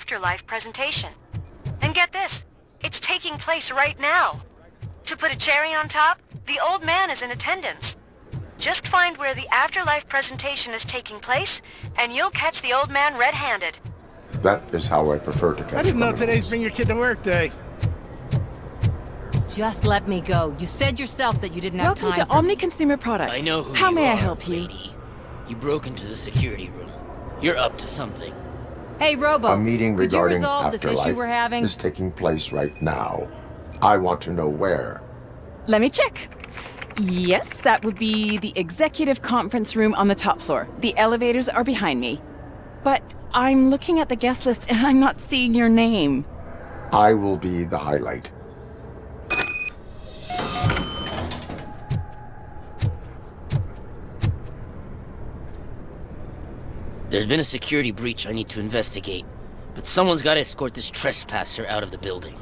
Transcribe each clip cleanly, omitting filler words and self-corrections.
afterlife presentation. And get this, it's taking place right now. To put a cherry on top, the old man is in attendance. Just find where the afterlife presentation is taking place, and you'll catch the old man red-handed. That is how I prefer to catch I didn't know criminals. today's Bring Your Kid to Work Day. Just let me go. You said yourself that you didn't have Welcome time to Omni Consumer Products. I know who How you may I are, help you? lady. You broke into the security room. You're up to something. Hey, Robo. A meeting could you regarding resolve this afterlife issue we're having? is taking place right now. I want to know where. Let me check. Yes, that would be the executive conference room on the top floor. The elevators are behind me. But I'm looking at the guest list and I'm not seeing your name. I will be the highlight. There's been a security breach I need to investigate, but someone's got to escort this trespasser out of the building.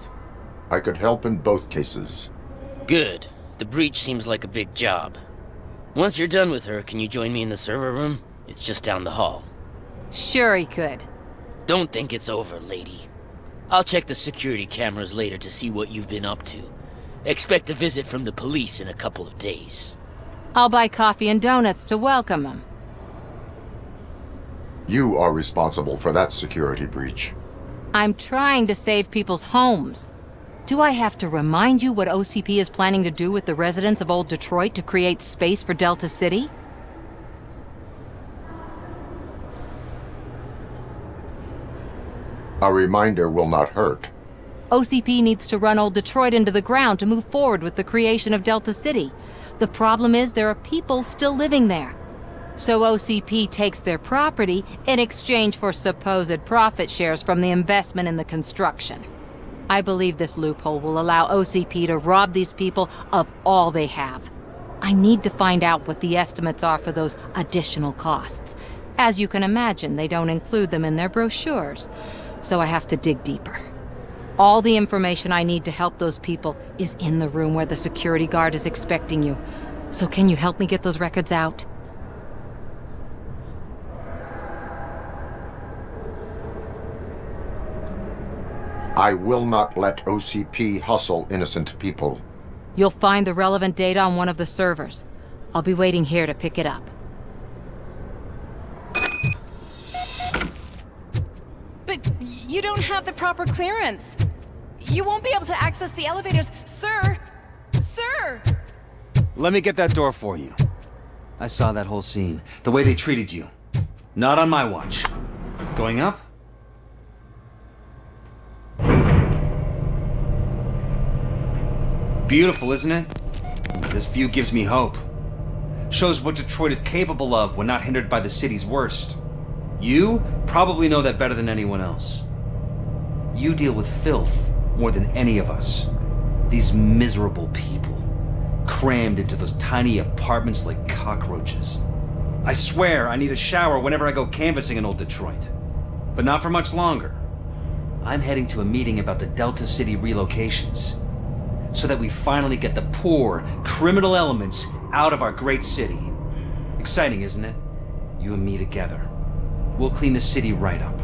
I could help in both cases. Good. The breach seems like a big job. Once you're done with her, can you join me in the server room? It's just down the hall. Sure he could. Don't think it's over, lady. I'll check the security cameras later to see what you've been up to. Expect a visit from the police in a couple of days. I'll buy coffee and donuts to welcome him. You are responsible for that security breach. I'm trying to save people's homes. Do I have to remind you what OCP is planning to do with the residents of Old Detroit to create space for Delta City? A reminder will not hurt. OCP needs to run Old Detroit into the ground to move forward with the creation of Delta City. The problem is there are people still living there. So OCP takes their property in exchange for supposed profit shares from the investment in the construction. I believe this loophole will allow OCP to rob these people of all they have. I need to find out what the estimates are for those additional costs. As you can imagine, they don't include them in their brochures, so I have to dig deeper. All the information I need to help those people is in the room where the security guard is expecting you. So can you help me get those records out? I will not let OCP hustle innocent people. You'll find the relevant data on one of the servers. I'll be waiting here to pick it up. But you don't have the proper clearance. You won't be able to access the elevators, sir! Sir! Let me get that door for you. I saw that whole scene. The way they treated you. Not on my watch. Going up? Beautiful, isn't it? This view gives me hope. Shows what Detroit is capable of when not hindered by the city's worst. You probably know that better than anyone else. You deal with filth more than any of us. These miserable people, crammed into those tiny apartments like cockroaches. I swear I need a shower whenever I go canvassing in Old Detroit. But not for much longer. I'm heading to a meeting about the Delta City relocations, so that we finally get the poor, criminal elements out of our great city. Exciting, isn't it? You and me together. We'll clean the city right up.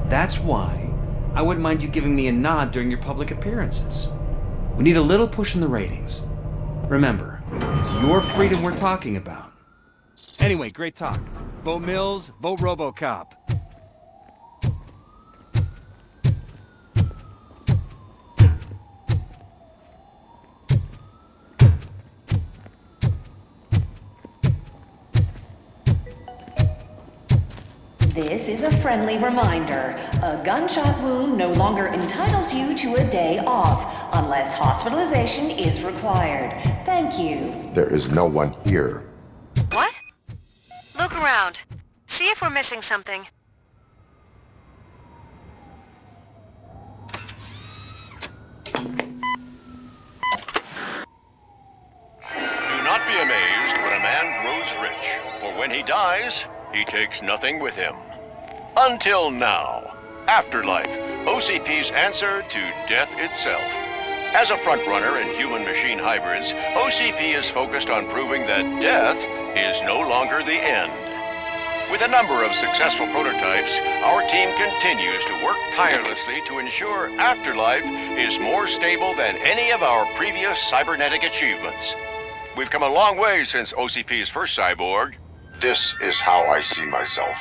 That's why I wouldn't mind you giving me a nod during your public appearances. We need a little push in the ratings. Remember, it's your freedom we're talking about. Anyway, great talk. Vote Mills, vote RoboCop. This is a friendly reminder. A gunshot wound no longer entitles you to a day off, unless hospitalization is required. Thank you. There is no one here. What? Look around. See if we're missing something. Do not be amazed when a man grows rich, for when he dies, he takes nothing with him. Until now. Afterlife, OCP's answer to death itself. As a frontrunner in human-machine hybrids, OCP is focused on proving that death is no longer the end. With a number of successful prototypes, our team continues to work tirelessly to ensure Afterlife is more stable than any of our previous cybernetic achievements. We've come a long way since OCP's first cyborg. This is how I see myself.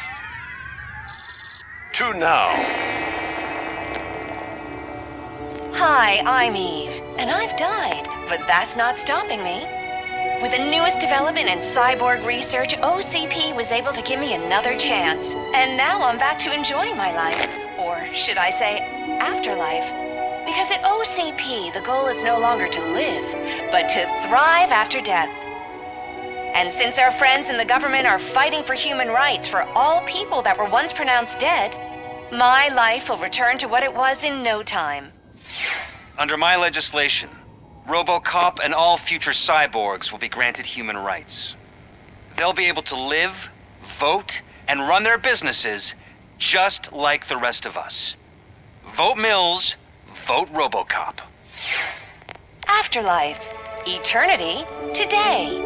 To now. Hi, I'm Eve, and I've died, but that's not stopping me. With the newest development in cyborg research, OCP was able to give me another chance. And now I'm back to enjoying my life. Or should I say, afterlife. Because at OCP, the goal is no longer to live, but to thrive after death. And since our friends in the government are fighting for human rights for all people that were once pronounced dead, my life will return to what it was in no time. Under my legislation, RoboCop and all future cyborgs will be granted human rights. They'll be able to live, vote, and run their businesses just like the rest of us. Vote Mills, vote RoboCop. Afterlife. Eternity. Today.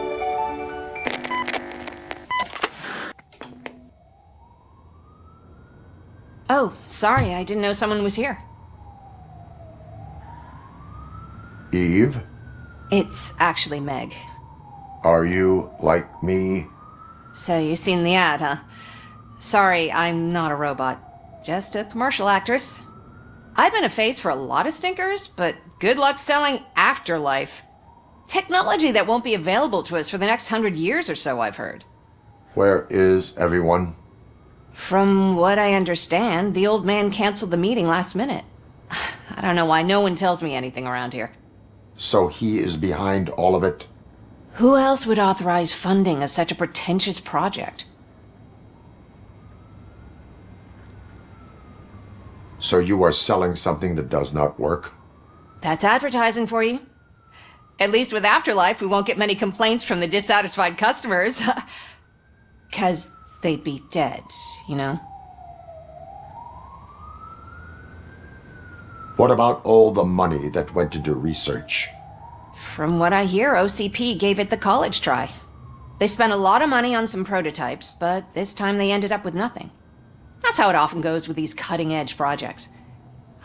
Oh, sorry, I didn't know someone was here. Eve, It's actually Meg. are you like me? So you've seen the ad, huh? Sorry, I'm not a robot. Just a commercial actress. I've been a face for a lot of stinkers, but good luck selling Afterlife. Technology that won't be available to us for the next 100 years or so, I've heard. Where is everyone? From what I understand, the old man canceled the meeting last minute. I don't know why no one tells me anything around here. So he is behind all of it? Who else would authorize funding of such a pretentious project? So you are selling something that does not work? That's advertising for you. At least with Afterlife, we won't get many complaints from the dissatisfied customers. 'Cause they'd be dead, you know? What about all the money that went into research? From what I hear, OCP gave it the college try. They spent a lot of money on some prototypes, but this time they ended up with nothing. That's how it often goes with these cutting-edge projects.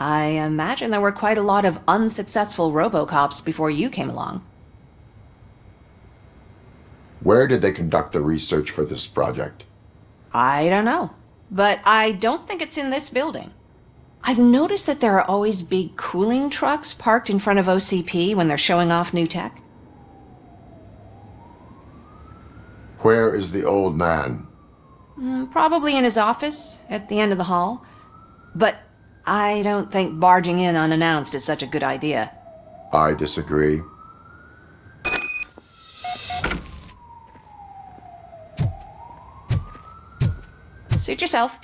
I imagine there were quite a lot of unsuccessful RoboCops before you came along. Where did they conduct the research for this project? I don't know, but I don't think it's in this building. I've noticed that there are always big cooling trucks parked in front of OCP when they're showing off new tech. Where is the old man? Probably in his office, at the end of the hall. But I don't think barging in unannounced is such a good idea. I disagree. Suit yourself.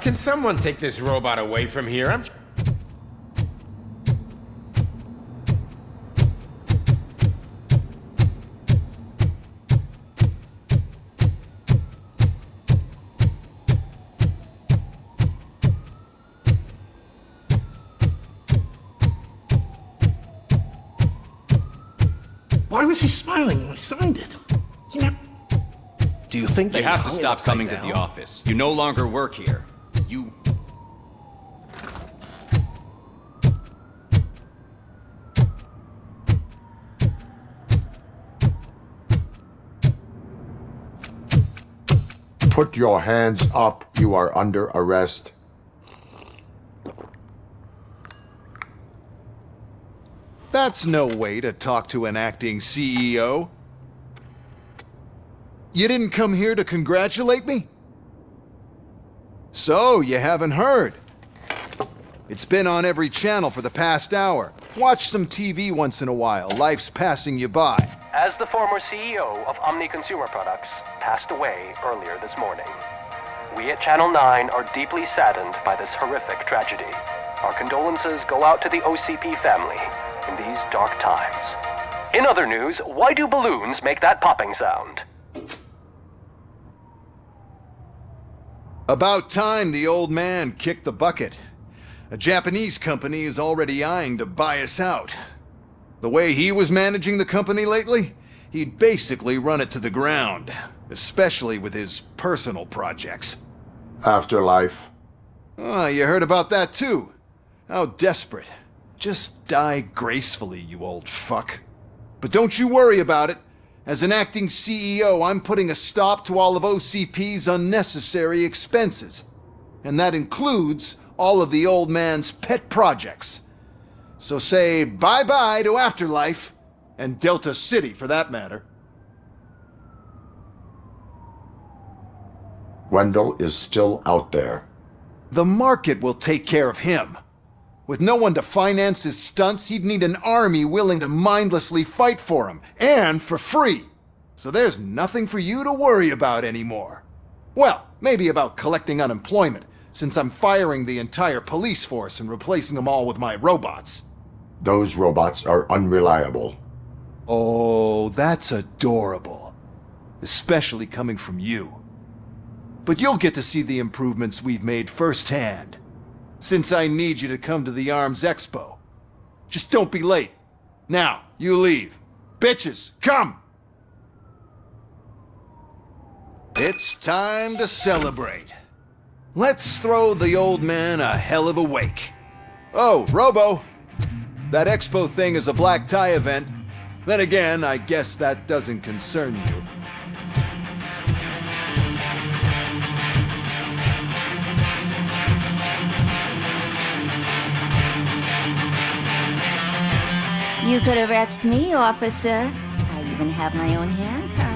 Can someone take this robot away from here? Why was he smiling when I signed it? You know, do you think You they have to hung it stop upside coming to down? the office. You no longer work here. You... Put your hands up. You are under arrest. That's no way to talk to an acting CEO. You didn't come here to congratulate me? So, you haven't heard. It's been on every channel for the past hour. Watch some TV once in a while. Life's passing you by. As the former CEO of Omni Consumer Products passed away earlier this morning, we at Channel 9 are deeply saddened by this horrific tragedy. Our condolences go out to the OCP family in these dark times. In other news, why do balloons make that popping sound? About time the old man kicked the bucket. A Japanese company is already eyeing to buy us out. The way he was managing the company lately, he'd basically run it to the ground, especially with his personal projects. Afterlife. Oh, you heard about that too. How desperate. Just die gracefully, you old fuck. But don't you worry about it. As an acting CEO, I'm putting a stop to all of OCP's unnecessary expenses. And that includes all of the old man's pet projects. So say bye-bye to Afterlife, and Delta City for that matter. Wendell is still out there. The market will take care of him. With no one to finance his stunts, he'd need an army willing to mindlessly fight for him, and for free. So there's nothing for you to worry about anymore. Well, maybe about collecting unemployment, since I'm firing the entire police force and replacing them all with my robots. Those robots are unreliable. Oh, that's adorable. Especially coming from you. But you'll get to see the improvements we've made firsthand. Since I need you to come to the Arms Expo. Just don't be late. Now, you leave. Bitches, come! It's time to celebrate. Let's throw the old man a hell of a wake. Oh, Robo! That expo thing is a black tie event. Then again, I guess that doesn't concern you. You could arrest me, officer. I even have my own handcuffs.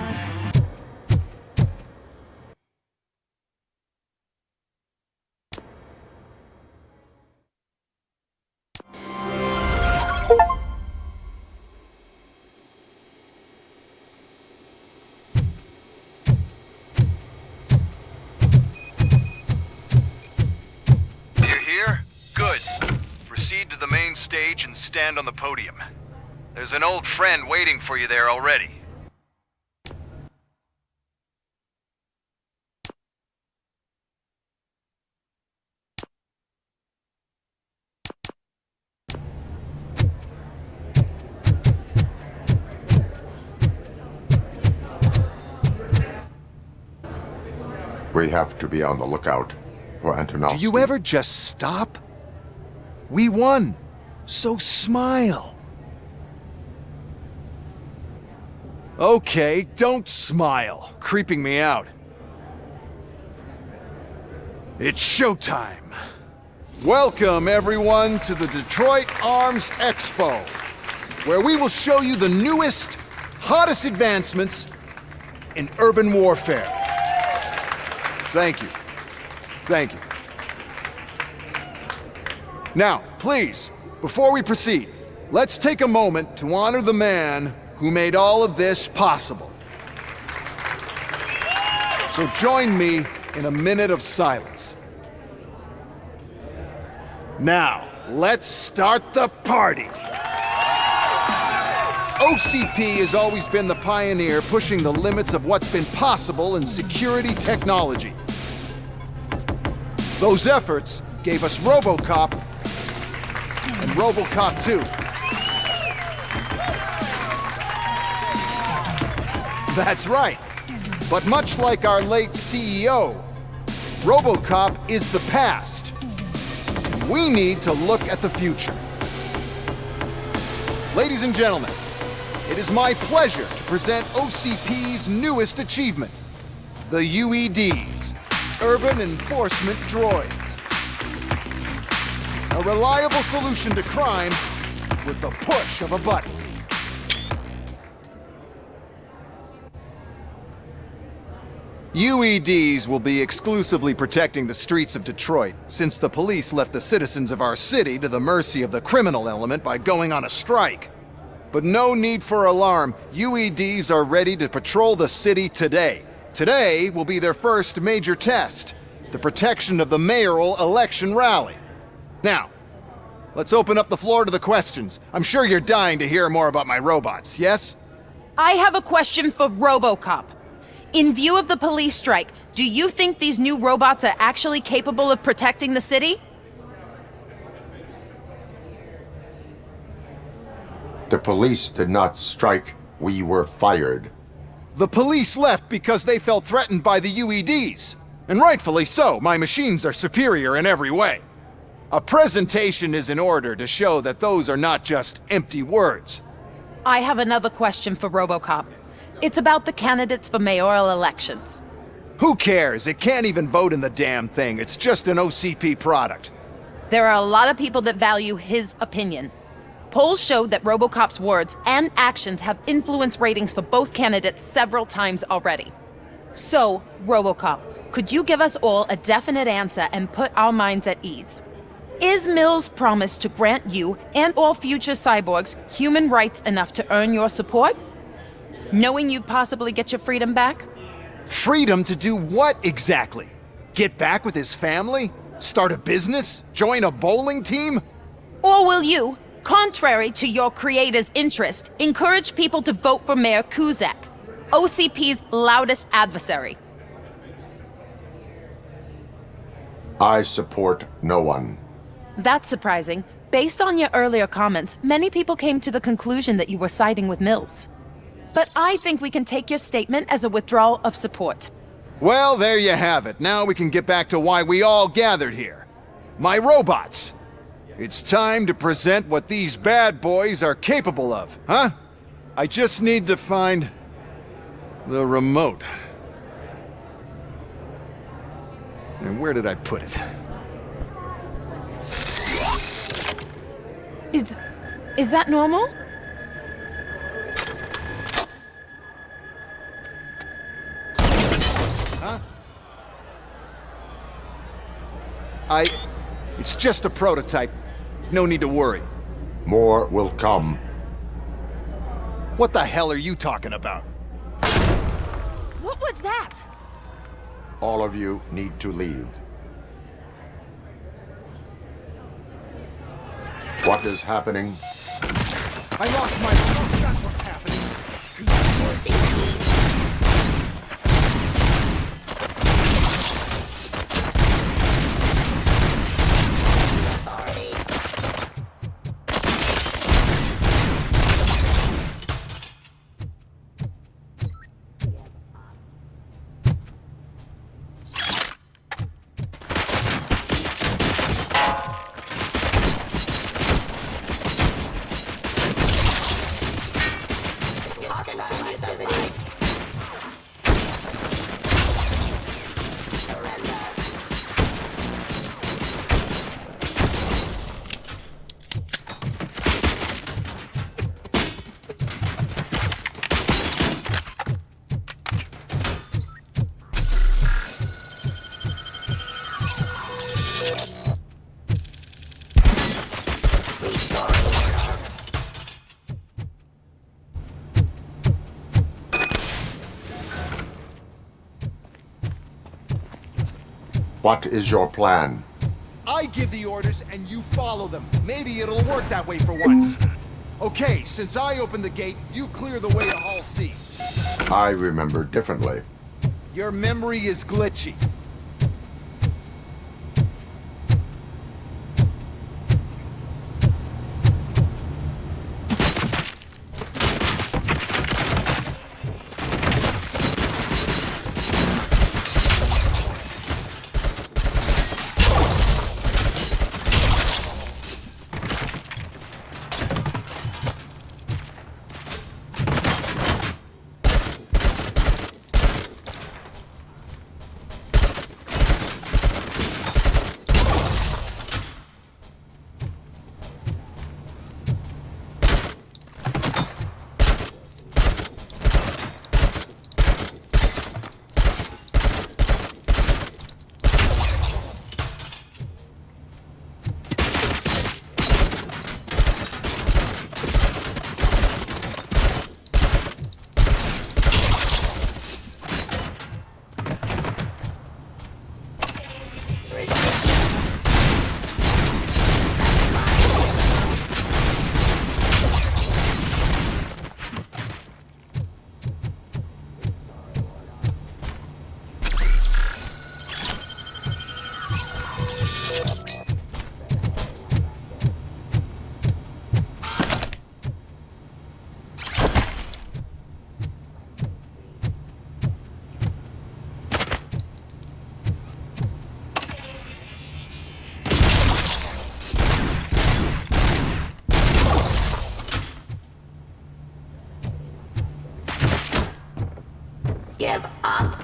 You're here? Good. Proceed to the main stage and stand on the podium. There's an old friend waiting for you there already. We have to be on the lookout for Antonovsky. Do you ever just stop? We won, so smile. Okay, don't smile. Creeping me out. It's showtime. Welcome, everyone, to the Detroit Arms Expo, where we will show you the newest, hottest advancements in urban warfare. Thank you. Thank you. Now, please, before we proceed, let's take a moment to honor the man who made all of this possible. So join me in a minute of silence. Now, let's start the party. OCP has always been the pioneer pushing the limits of what's been possible in security technology. Those efforts gave us RoboCop and RoboCop 2. That's right. But much like our late CEO, RoboCop is the past. We need to look at the future. Ladies and gentlemen, it is my pleasure to present OCP's newest achievement, the UEDs, Urban Enforcement Droids. A reliable solution to crime with the push of a button. UEDs will be exclusively protecting the streets of Detroit, since the police left the citizens of our city to the mercy of the criminal element by going on a strike. But no need for alarm. UEDs are ready to patrol the city today. Today will be their first major test, the protection of the mayoral election rally. Now, let's open up the floor to the questions. I'm sure you're dying to hear more about my robots, yes? I have a question for RoboCop. In view of the police strike, do you think these new robots are actually capable of protecting the city? The police did not strike. We were fired. The police left because they felt threatened by the UEDs. And rightfully so, my machines are superior in every way. A presentation is in order to show that those are not just empty words. I have another question for RoboCop. It's about the candidates for mayoral elections. Who cares? It can't even vote in the damn thing. It's just an OCP product. There are a lot of people that value his opinion. Polls showed that RoboCop's words and actions have influenced ratings for both candidates several times already. So, RoboCop, could you give us all a definite answer and put our minds at ease? Is Mills' promise to grant you and all future cyborgs human rights enough to earn your support? Knowing you'd possibly get your freedom back? Freedom to do what exactly? Get back with his family? Start a business? Join a bowling team? Or will you, contrary to your creator's interest, encourage people to vote for Mayor Kuzak, OCP's loudest adversary? I support no one. That's surprising. Based on your earlier comments, many people came to the conclusion that you were siding with Mills. But I think we can take your statement as a withdrawal of support. Well, there you have it. Now we can get back to why we all gathered here. My robots. It's time to present what these bad boys are capable of, huh? I just need to find the remote. And where did I put it? Is that normal? Huh? It's just a prototype. No need to worry. More will come. What the hell are you talking about? What was that? All of you need to leave. What is happening? I lost my remote. That's what's happening. What is your plan? I give the orders and you follow them. Maybe it'll work that way for once. Okay, since I opened the gate, you clear the way to Hall C. I remember differently. Your memory is glitchy. give up.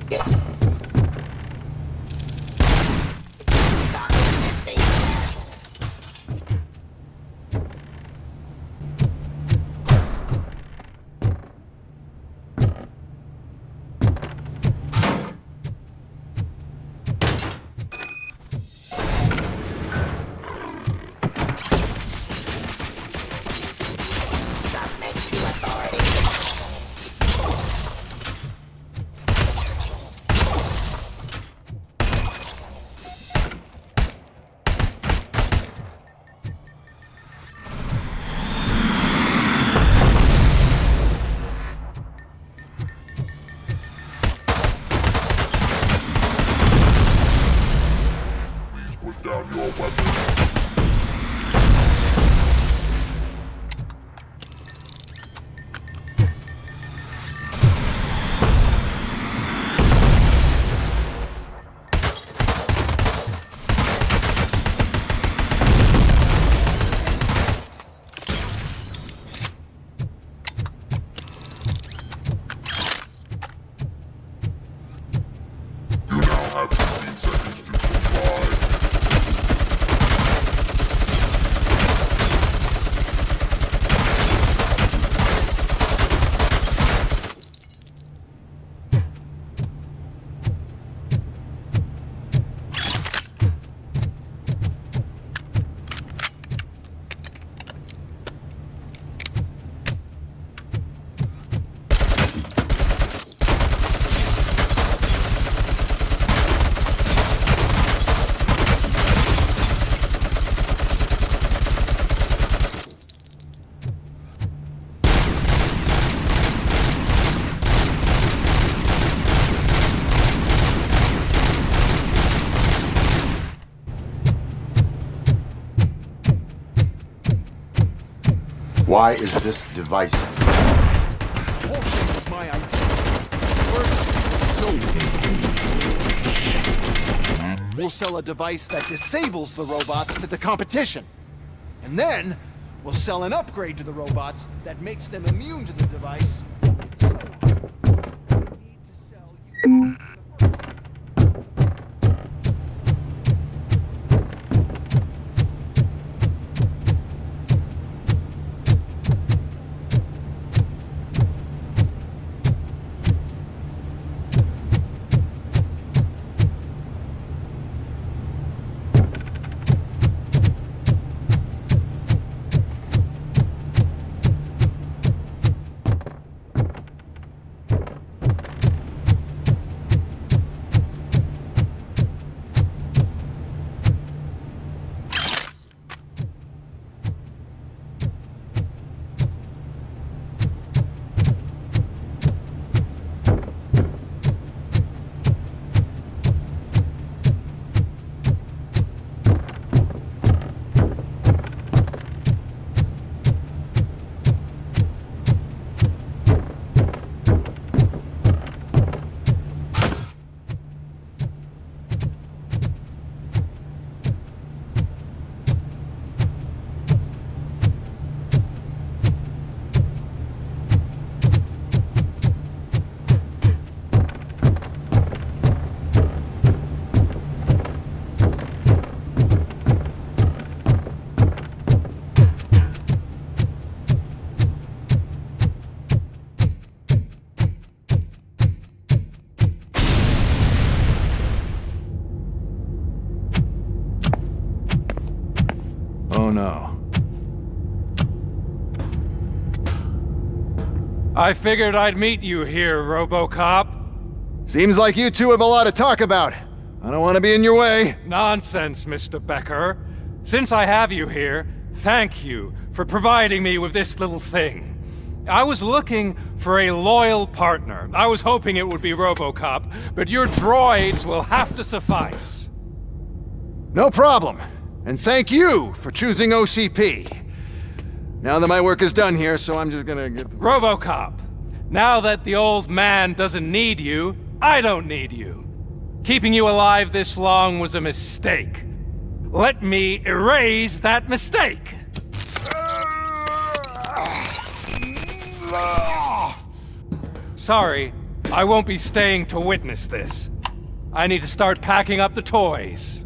Yes. Stop resisting. Submit to authority. Please put down your weapon. You now have 15 seconds to comply. Why is this device? The whole thing was my idea. First, we'll sell a device that disables the robots to the competition. And then, we'll sell an upgrade to the robots that makes them immune to the device. Oh no. I figured I'd meet you here, RoboCop. Seems like you two have a lot to talk about. I don't want to be in your way. Nonsense, Mr. Becker. Since I have you here, thank you for providing me with this little thing. I was looking for a loyal partner. I was hoping it would be RoboCop, but your droids will have to suffice. No problem. And thank you for choosing OCP. Now that my work is done here, so I'm just gonna get... RoboCop, now that the old man doesn't need you, I don't need you. Keeping you alive this long was a mistake. Let me erase that mistake. Sorry, I won't be staying to witness this. I need to start packing up the toys.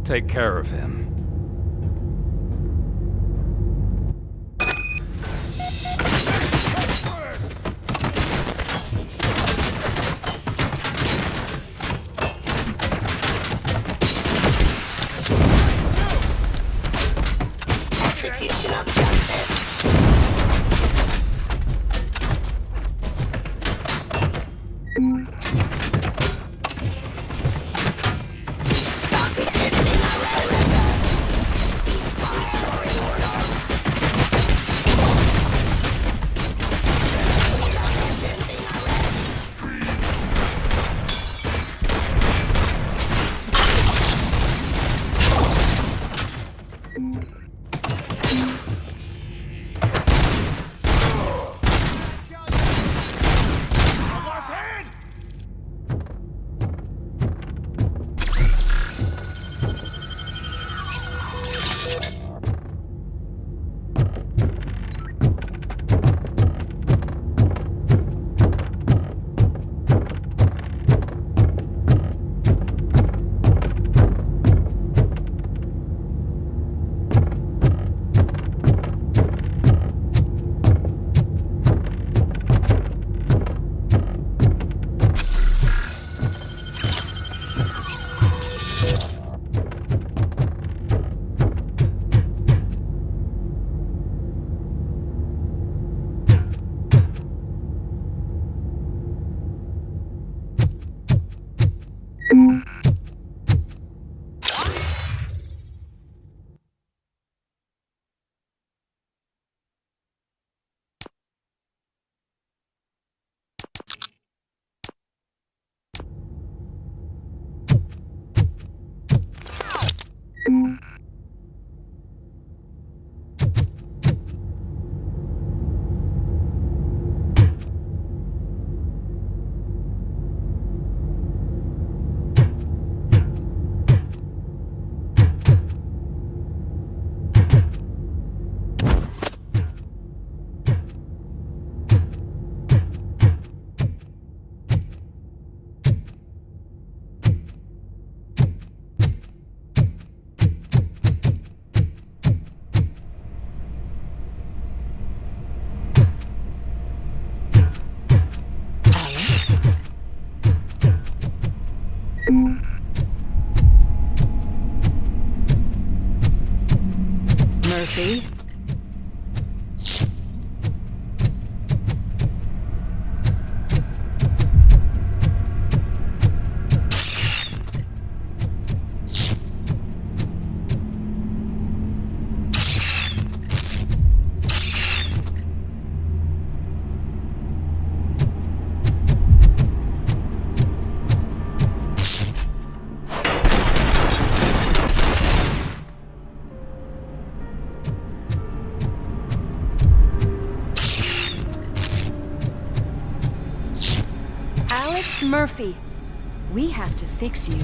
Take care of him. Execution of justice. Stop resisting our surrender. Cease my soaring order. Resisting arrest. Murphy? Murphy, we have to fix you.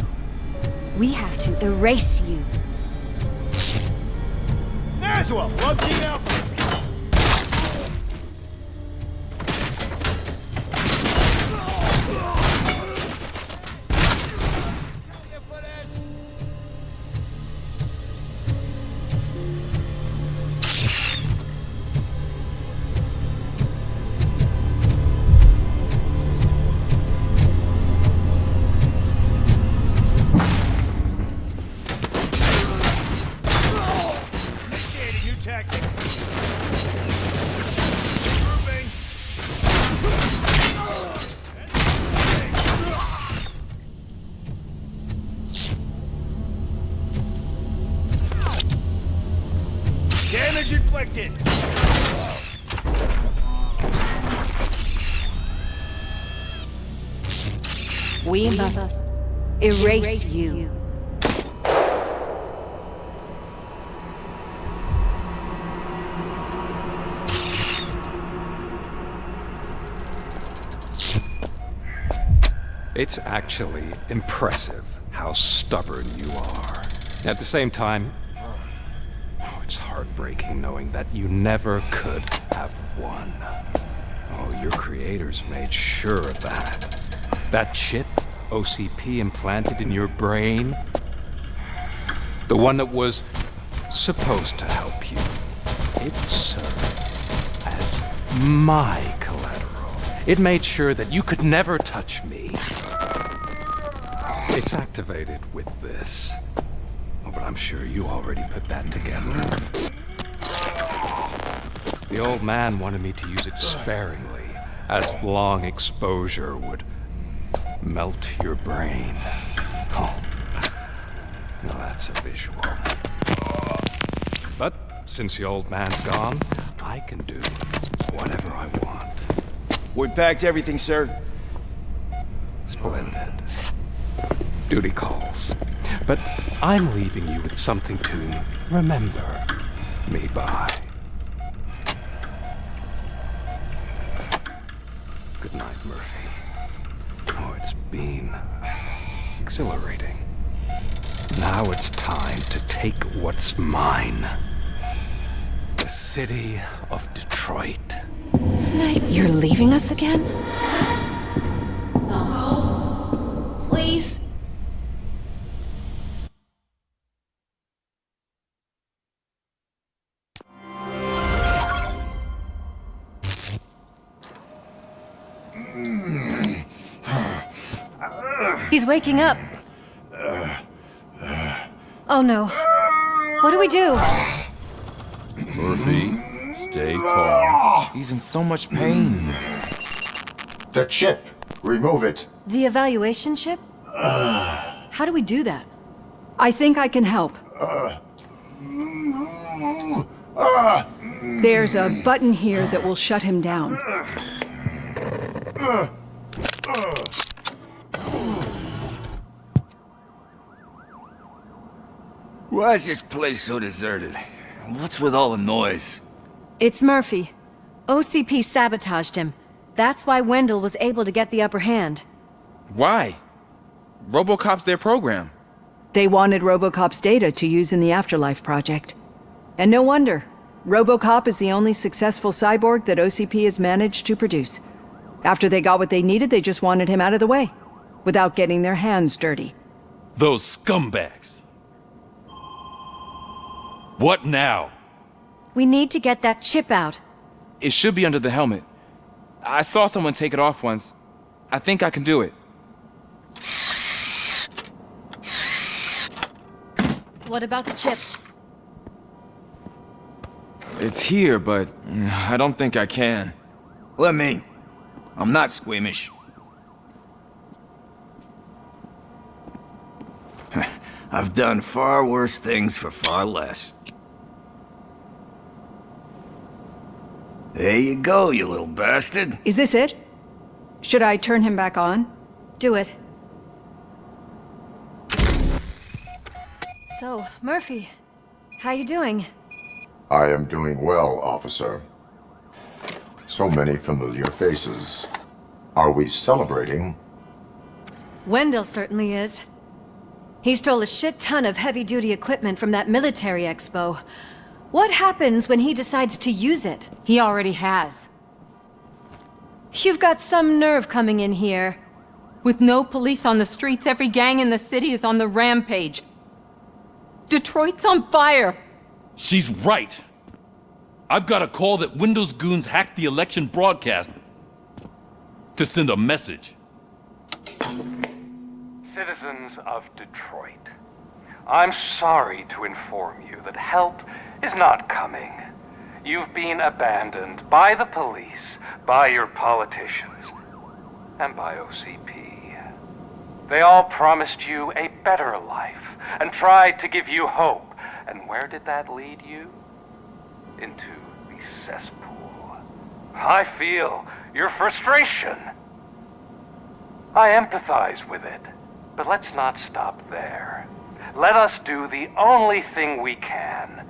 We have to erase you. Aswell, run team Alpha. Damage inflicted. We must erase you. It's actually impressive how stubborn you are. At the same time, it's heartbreaking knowing that you never could have won. Oh, your creators made sure of that. That chip OCP implanted in your brain, the one that was supposed to help you, it served as my collateral. It made sure that you could never touch me. It's activated with this. Oh, but I'm sure you already put that together. The old man wanted me to use it sparingly, as long exposure would melt your brain. Oh, now that's a visual. But since the old man's gone, I can do whatever I want. We packed everything, sir. Splendid. Duty calls. But I'm leaving you with something to remember me by. Good night, Murphy. Oh, it's been exhilarating. Now it's time to take what's mine. The city of Detroit. You're leaving us again? Don't go. Please. He's waking up. Oh no. What do we do? Murphy, stay calm. He's in so much pain. The chip. Remove it. The evaluation chip? How do we do that? I think I can help. There's a button here that will shut him down. Why is this place so deserted? What's with all the noise? It's Murphy. OCP sabotaged him. That's why Wendell was able to get the upper hand. Why? RoboCop's their program. They wanted RoboCop's data to use in the Afterlife project. And no wonder. RoboCop is the only successful cyborg that OCP has managed to produce. After they got what they needed, they just wanted him out of the way, without getting their hands dirty. Those scumbags. What now? We need to get that chip out. It should be under the helmet. I saw someone take it off once. I think I can do it. What about the chip? It's here, but I don't think I can. Let me. I'm not squeamish. I've done far worse things for far less. There you go, you little bastard. Is this it? Should I turn him back on? Do it. So, Murphy, how you doing? I am doing well, officer. So many familiar faces. Are we celebrating? Wendell certainly is. He stole a shit ton of heavy-duty equipment from that military expo. What happens when he decides to use it? He already has. You've got some nerve coming in here. With no police on the streets, every gang in the city is on the rampage. Detroit's on fire! She's right! I've got a call that Wendell's goons hacked the election broadcast to send a message. Citizens of Detroit, I'm sorry to inform you that help is not coming. You've been abandoned by the police, by your politicians, and by OCP. They all promised you a better life and tried to give you hope. And where did that lead you? Into the cesspool. I feel your frustration. I empathize with it, but let's not stop there. Let us do the only thing we can.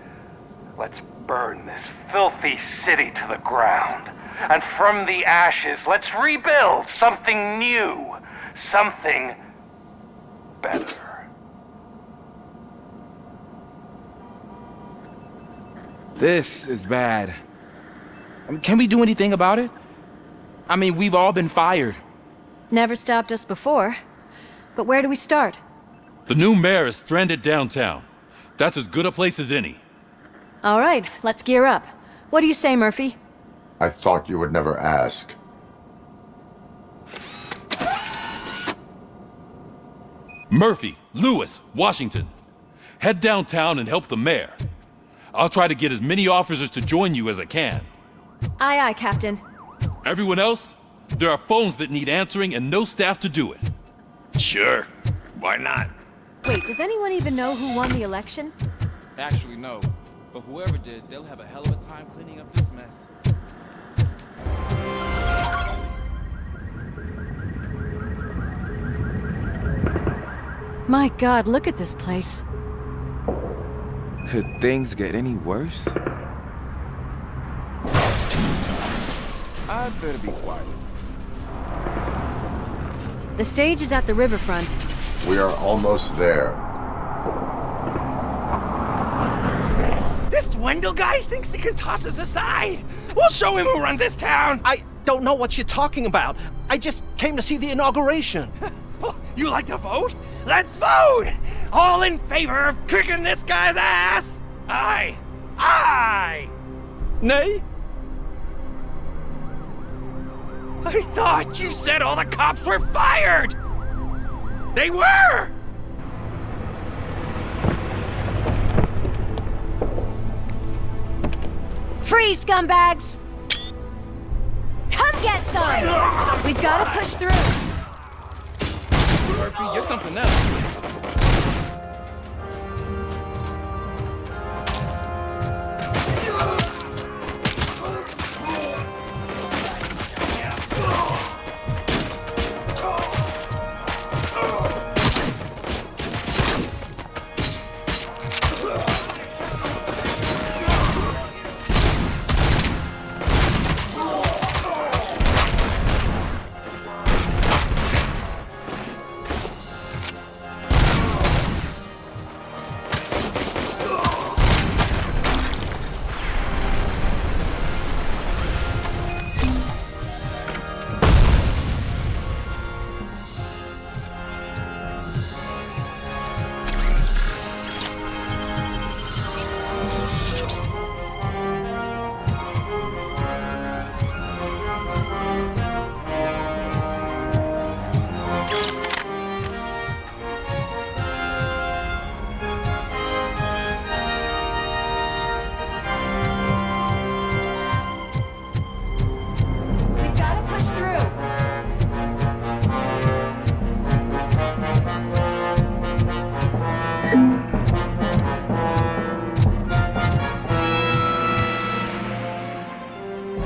Let's burn this filthy city to the ground. And from the ashes, let's rebuild something new. Something better. This is bad. Can we do anything about it? I mean, we've all been fired. Never stopped us before. But where do we start? The new mayor is stranded downtown. That's as good a place as any. All right, let's gear up. What do you say, Murphy? I thought you would never ask. Murphy, Lewis, Washington. Head downtown and help the mayor. I'll try to get as many officers to join you as I can. Aye, aye, Captain. Everyone else? There are phones that need answering and no staff to do it. Sure. Why not? Wait, does anyone even know who won the election? Actually, no. But whoever did, they'll have a hell of a time cleaning up this mess. My God, look at this place. Could things get any worse? I'd better be quiet. The stage is at the riverfront. We are almost there. This Wendell guy thinks he can toss us aside. We'll show him who runs this town. I don't know what you're talking about. I just came to see the inauguration. Oh, you like to vote? Let's vote! All in favor of kicking this guy's ass? Aye! Aye! Nay? I thought you said all the cops were fired! They were! Free, scumbags! Come get some! We've got to push through. Murphy, you're something else.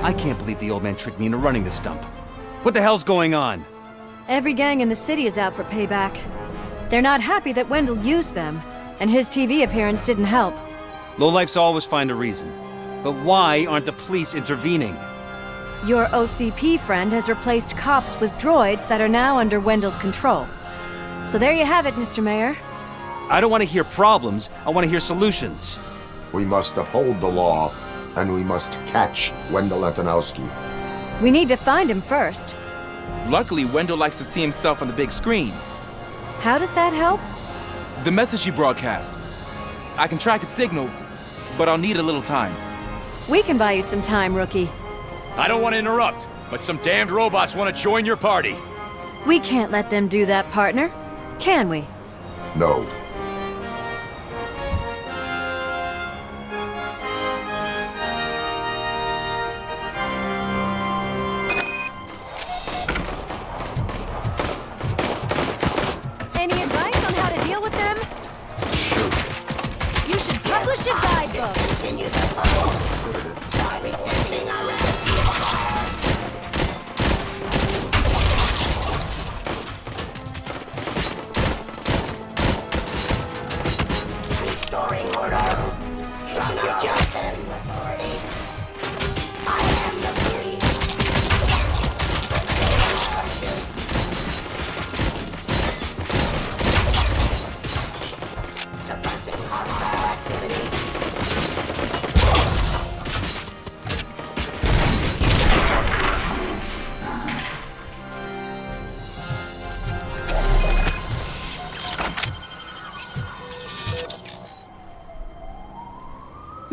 I can't believe the old man tricked me into running this dump. What the hell's going on? Every gang in the city is out for payback. They're not happy that Wendell used them, and his TV appearance didn't help. Lowlifes always find a reason. But why aren't the police intervening? Your OCP friend has replaced cops with droids that are now under Wendell's control. So there you have it, Mr. Mayor. I don't want to hear problems, I want to hear solutions. We must uphold the law, and we must catch Wendell Antonowski. We need to find him first. Luckily, Wendell likes to see himself on the big screen. How does that help? The message you broadcast. I can track its signal, but I'll need a little time. We can buy you some time, rookie. I don't want to interrupt, but some damned robots want to join your party. We can't let them do that, partner. Can we? No. Any advice on how to deal with them? You should publish a guidebook. Restoring order. Shut up, Justin. I am the police. Suppressing hostile activity.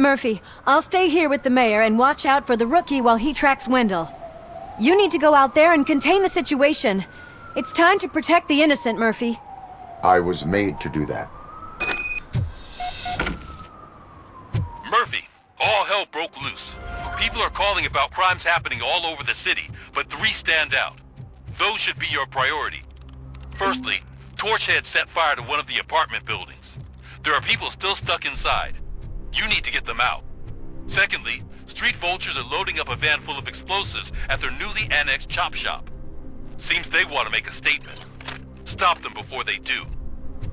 Murphy, I'll stay here with the mayor and watch out for the rookie while he tracks Wendell. You need to go out there and contain the situation. It's time to protect the innocent, Murphy. I was made to do that. Murphy, all hell broke loose. People are calling about crimes happening all over the city, but 3 stand out. Those should be your priority. Firstly, Torchhead set fire to one of the apartment buildings. There are people still stuck inside. You need to get them out. Secondly, street vultures are loading up a van full of explosives at their newly annexed chop shop. Seems they want to make a statement. Stop them before they do.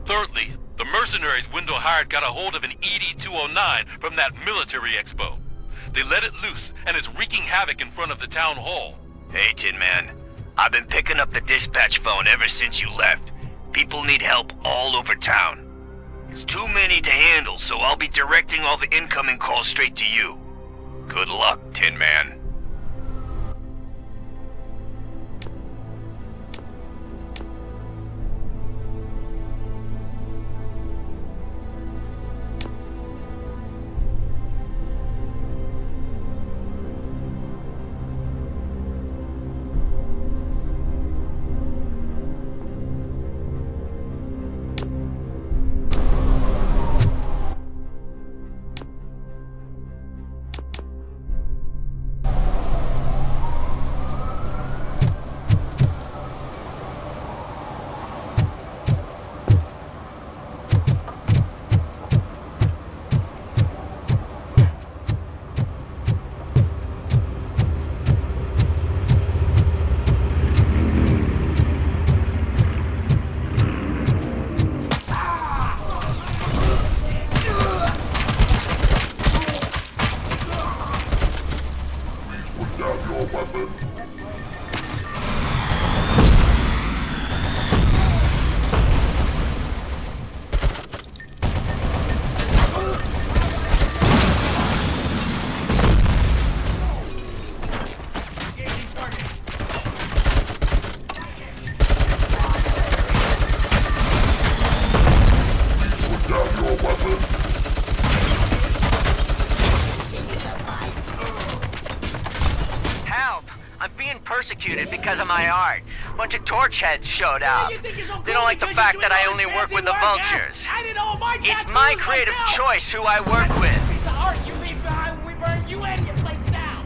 Thirdly, the mercenaries Wendell hired got a hold of an ED-209 from that military expo. They let it loose, and it's wreaking havoc in front of the town hall. Hey, Tin Man. I've been picking up the dispatch phone ever since you left. People need help all over town. It's too many to handle, so I'll be directing all the incoming calls straight to you. Good luck, Tin Man. Because of my art. Bunch of torchheads showed up. They don't like the fact that I only work with the vultures. It's my creative choice who I work with. Piece of art you leave behind when we burn you and your place down.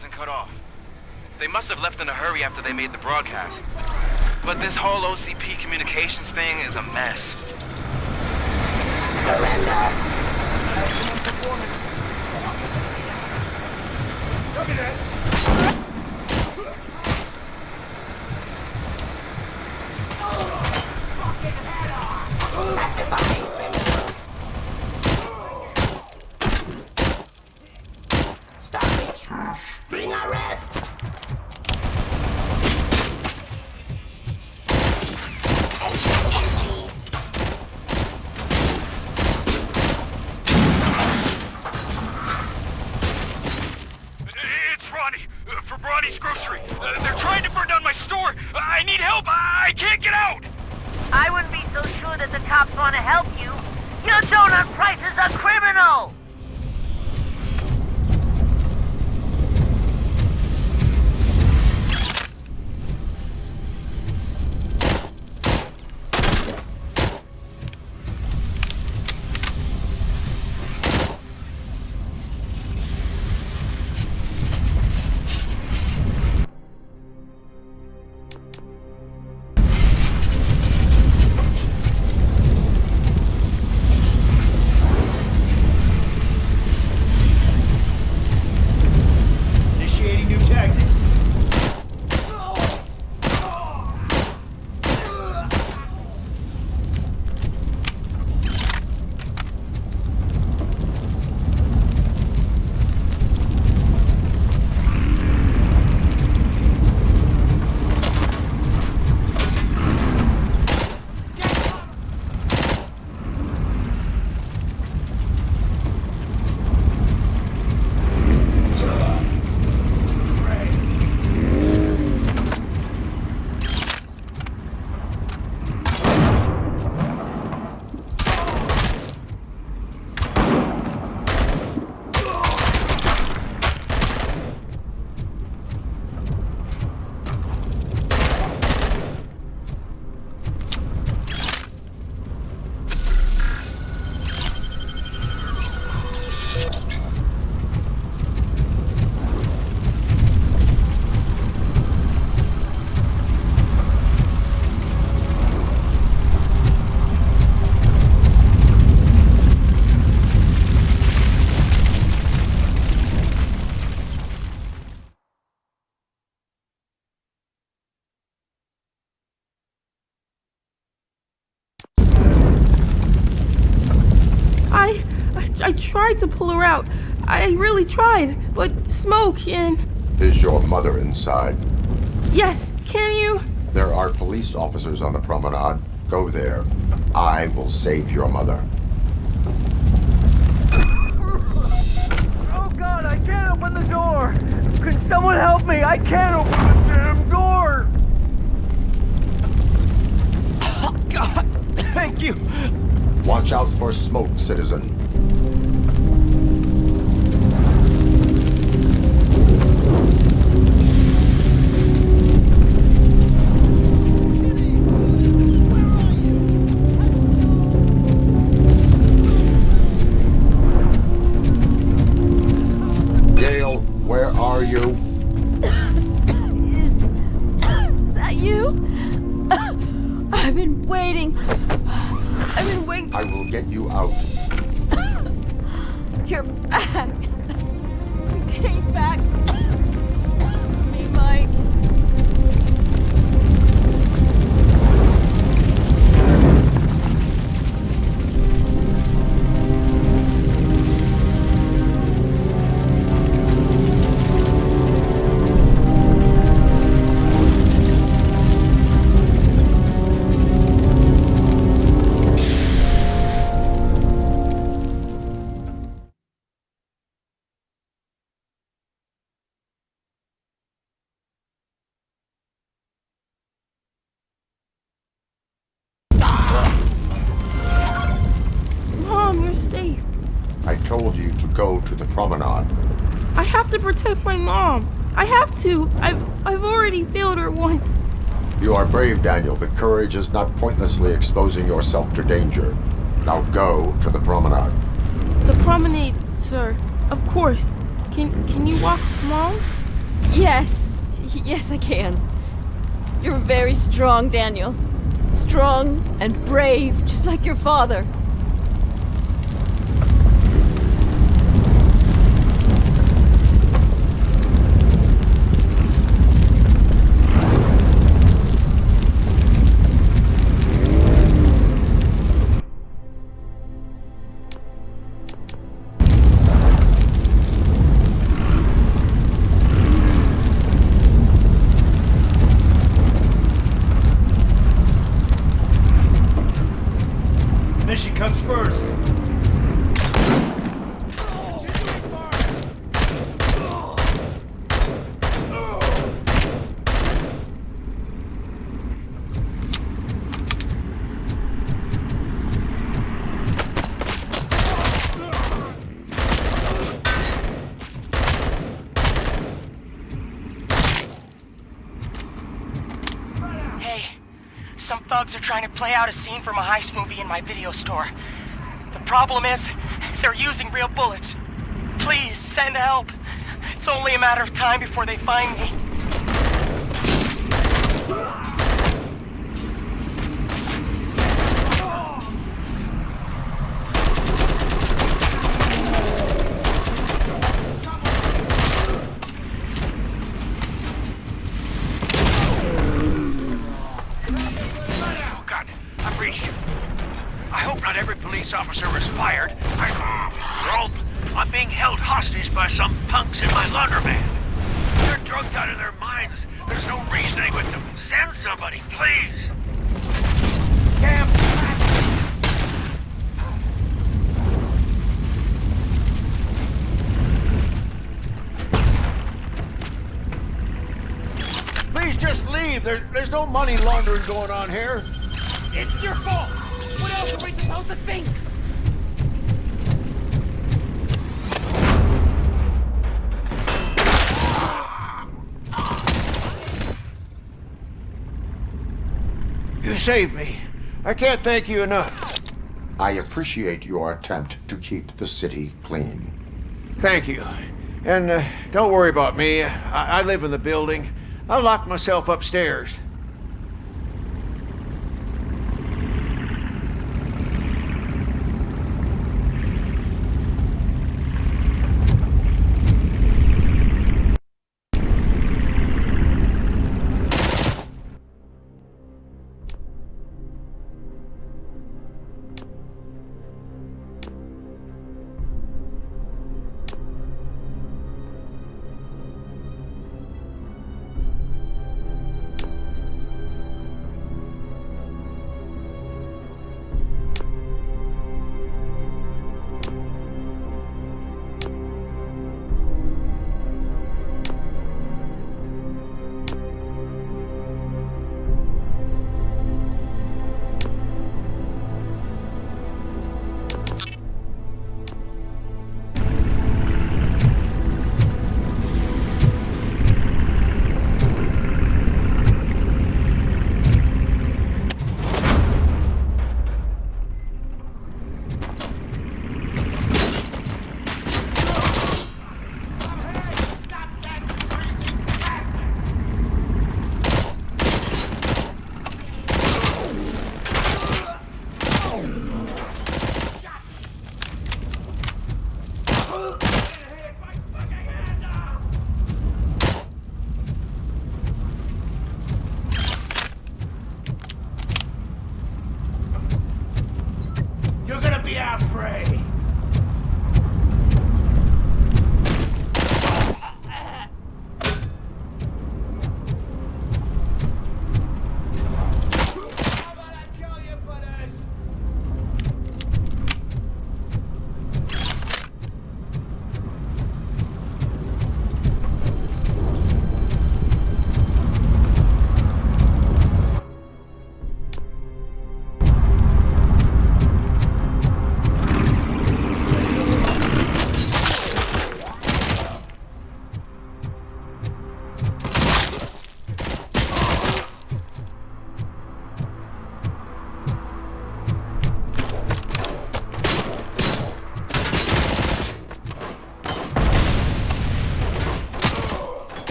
wasn't cut off. They must have left in a hurry after they made the broadcast. But this whole OCP communications thing is a mess. Surrender. Look at that. Pacifying criminal. Stop it. Bring arrest. It's Ronnie, from Ronnie's Grocery. They're trying to burn down my store. I need help. I can't get out. I wouldn't be so sure that the cops want to help you. Your donut price is a criminal! Initiating new tactics. I tried to pull her out. I really tried, but smoke and... Is your mother inside? Yes, can you? There are police officers on the promenade. Go there. I will save your mother. Oh God, I can't open the door! Can someone help me? I can't open the damn door! Oh, God! Thank you! Watch out for smoke, citizen. Gail, where are you? Is that you? I've been waiting. I will get you out. You're back. You came back. Me, Mike. Mom, you're safe. I told you to go to the promenade. I have to protect my mom. I have to. I've already failed her once. You are brave, Daniel, but courage is not pointlessly exposing yourself to danger. Now go to the promenade. The promenade, sir. Of course. Can you walk, Mom? Yes. Yes, I can. You're very strong, Daniel. Strong and brave, just like your father. Mission comes first. Hey, some thugs are trying to play out a scene from a heist movie in my video store. The problem is, they're using real bullets. Please, send help. It's only a matter of time before they find me. Oh, God. I'm reached you. I hope not every police officer was fired. I'm being held hostage by some punks in my laundromat. They're drugged out of their minds. There's no reasoning with them. Send somebody, please. Damn. Please just leave. There's no money laundering going on here. It's your fault. What else are we supposed to think? You saved me. I can't thank you enough. I appreciate your attempt to keep the city clean. Thank you. And don't worry about me. I live in the building. I'll lock myself upstairs.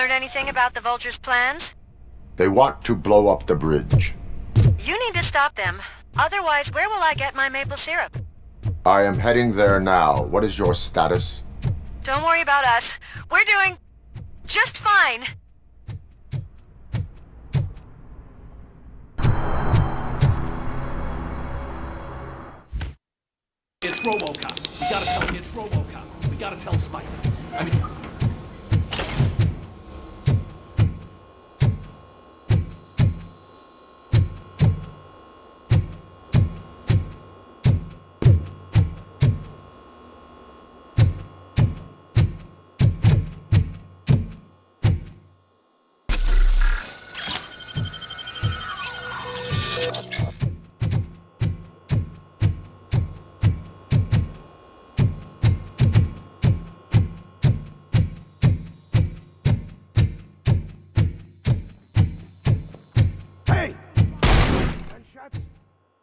learn anything about the Vulture's plans? They want to blow up the bridge. You need to stop them. Otherwise, where will I get my maple syrup? I am heading there now. What is your status? Don't worry about us. We're doing just fine. It's RoboCop. We gotta tell him it's RoboCop. We gotta tell Spike. I mean...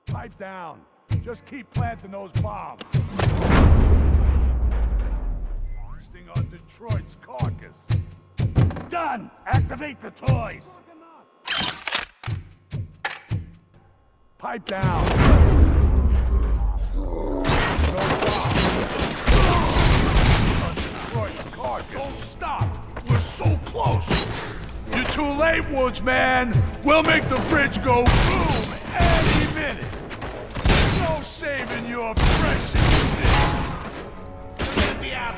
Pipe down. Just keep planting those bombs. Resting on Detroit's carcass. Done! Activate the toys! Pipe down. No bombs. On Detroit's carcass. Don't stop! We're so close! You're too late, Woodsman! We'll make the bridge go boom any minute! No saving your precious city! Let me out!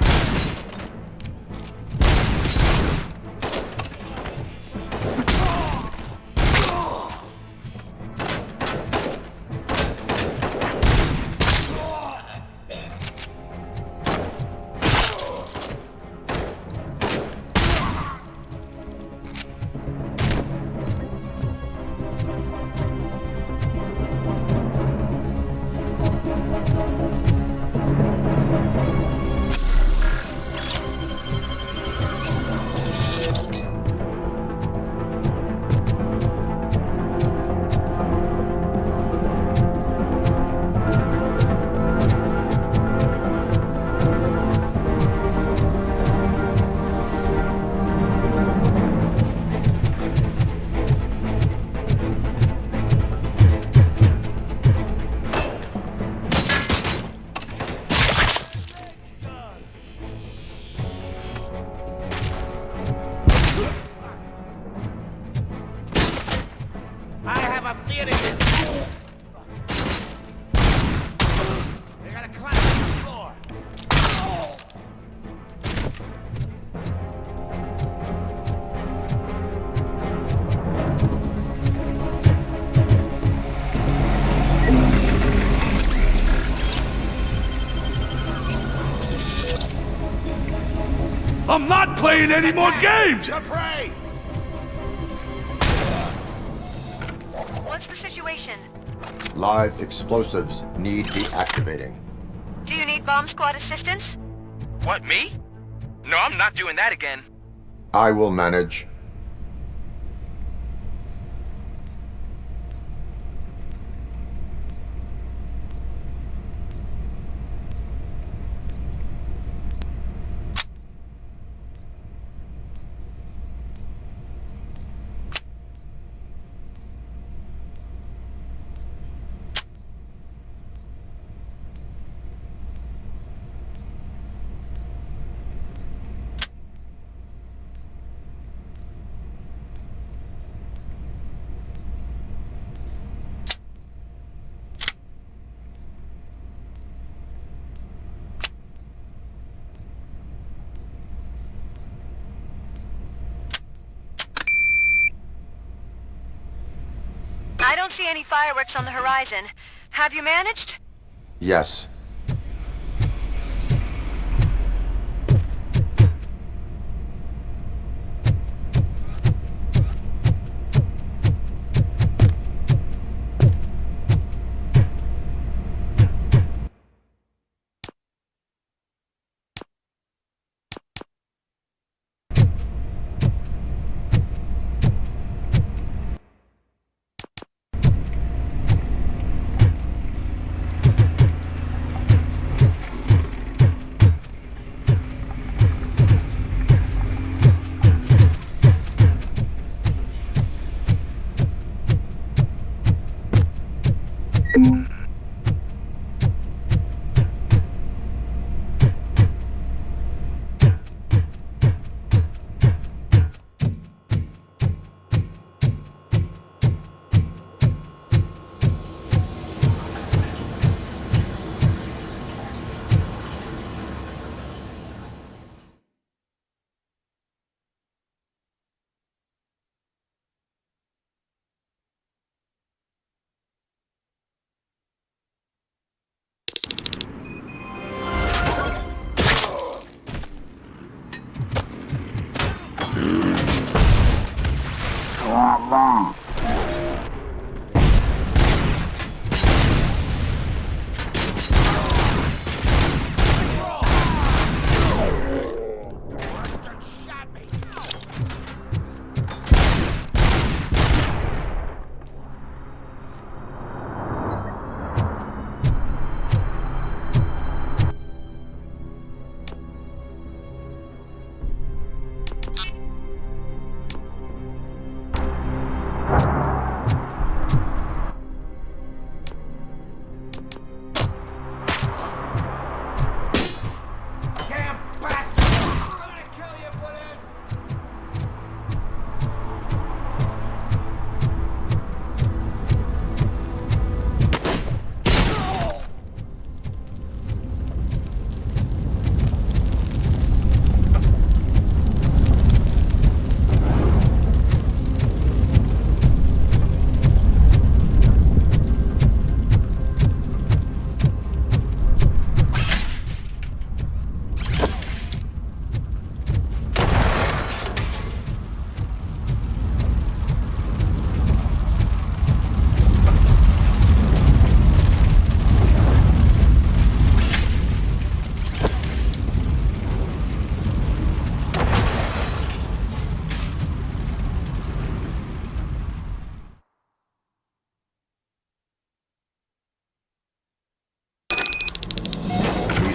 I'm not playing any more games! What's the situation? Live explosives need deactivating. Do you need bomb squad assistance? What, me? No, I'm not doing that again. I will manage. I don't see any fireworks on the horizon. Have you managed? Yes.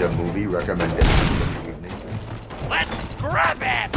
A movie recommendation for the evening? Let's scrap it!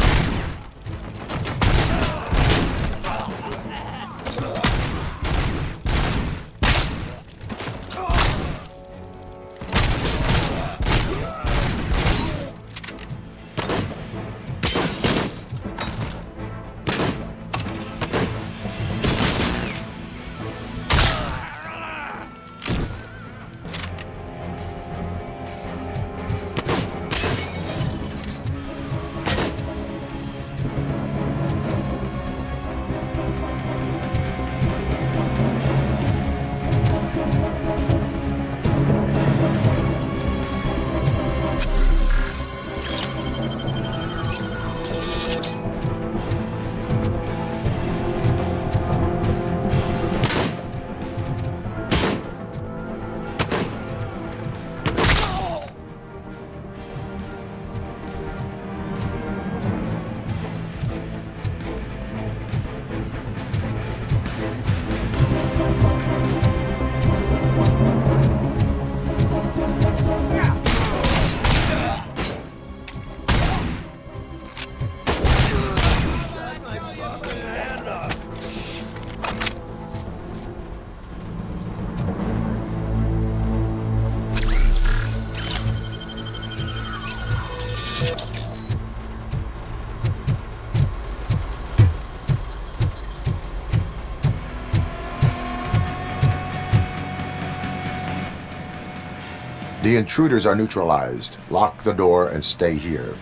The intruders are neutralized. Lock the door and stay here.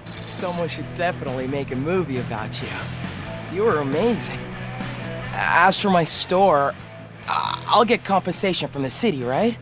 Someone should definitely make a movie about you. You were amazing. As for my store, I'll get compensation from the city, right?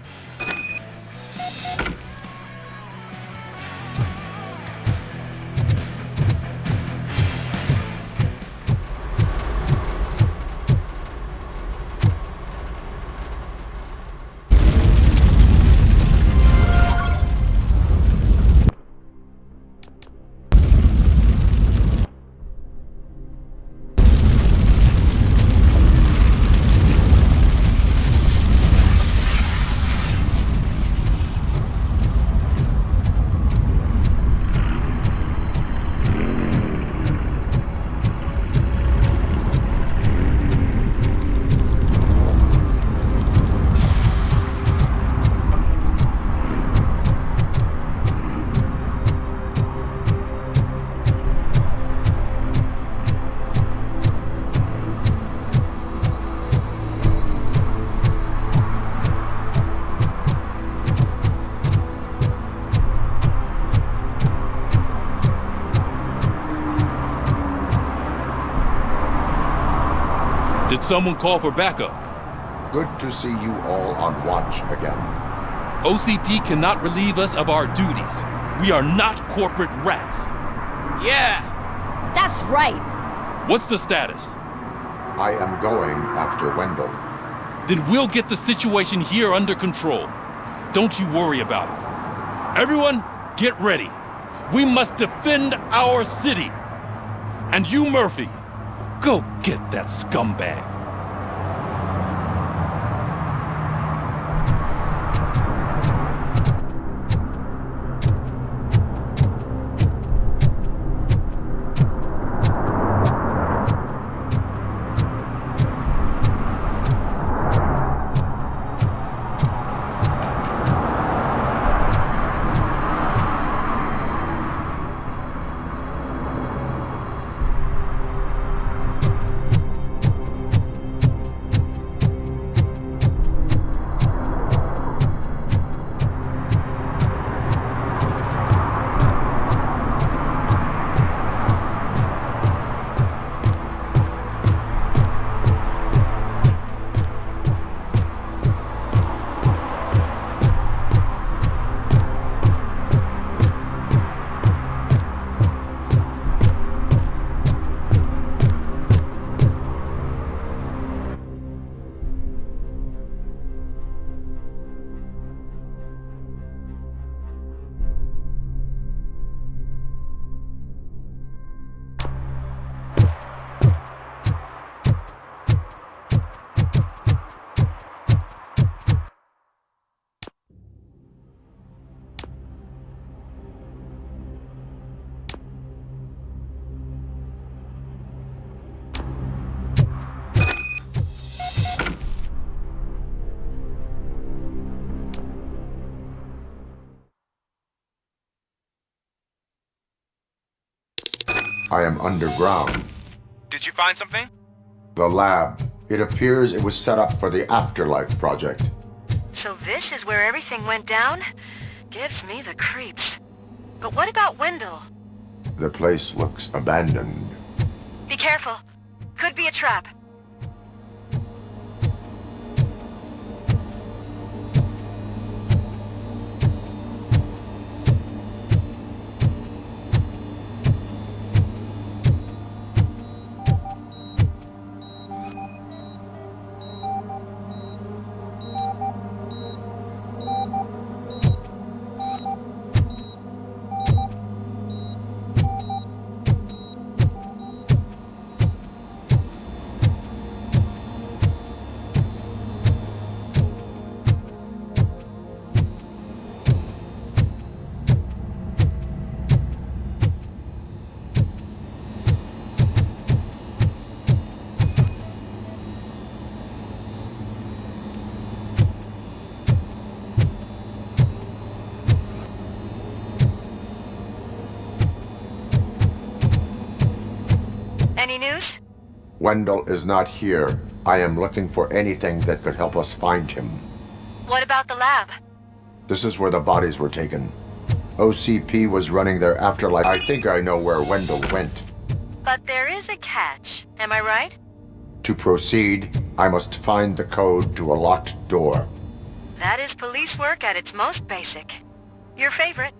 Did someone call for backup? Good to see you all on watch again. OCP cannot relieve us of our duties. We are not corporate rats. Yeah! That's right! What's the status? I am going after Wendell. Then we'll get the situation here under control. Don't you worry about it. Everyone, get ready. We must defend our city. And you, Murphy, go get that scumbag. I am underground. Did you find something? The lab. It appears it was set up for the Afterlife project. So this is where everything went down? Gives me the creeps. But what about Wendell? The place looks abandoned. Be careful. Could be a trap. Any news? Wendell is not here. I am looking for anything that could help us find him. What about the lab? This is where the bodies were taken. OCP was running their afterlife. I think I know where Wendell went. But there is a catch, am I right? To proceed, I must find the code to a locked door. That is police work at its most basic. Your favorite.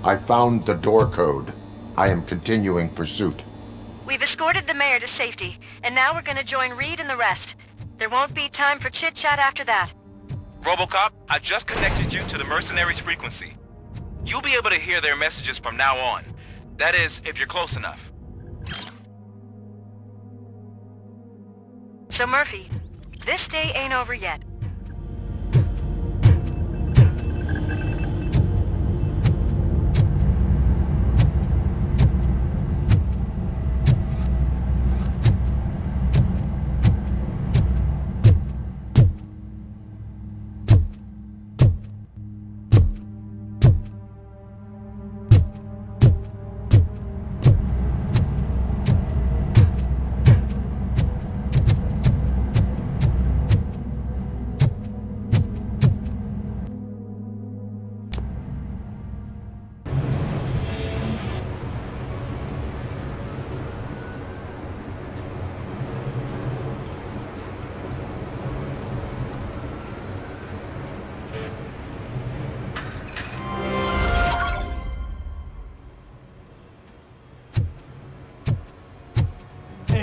I found the door code. I am continuing pursuit. We've escorted the mayor to safety, and now we're gonna join Reed and the rest. There won't be time for chit-chat after that. RoboCop, I just connected you to the mercenaries' frequency. You'll be able to hear their messages from now on. That is, if you're close enough. So Murphy, this day ain't over yet.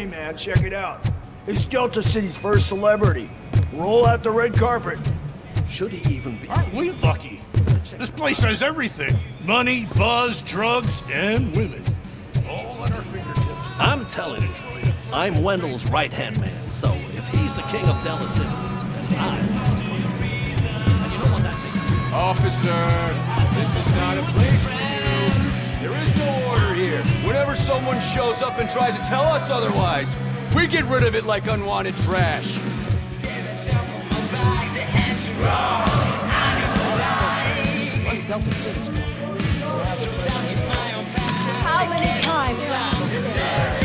Hey man, check it out. It's Delta City's first celebrity. Roll out the red carpet. Should he even be? Aren't we lucky? This place has everything. Money, buzz, drugs, and women. All at our fingertips. I'm telling you, I'm Wendell's right-hand man, so if he's the king of Delta City, then I'm and you know what that means? Officer, this is not a place for you. There is no order here. Whenever someone shows up and tries to tell us otherwise, we get rid of it like unwanted trash. What's Delta City's built? How many times have I said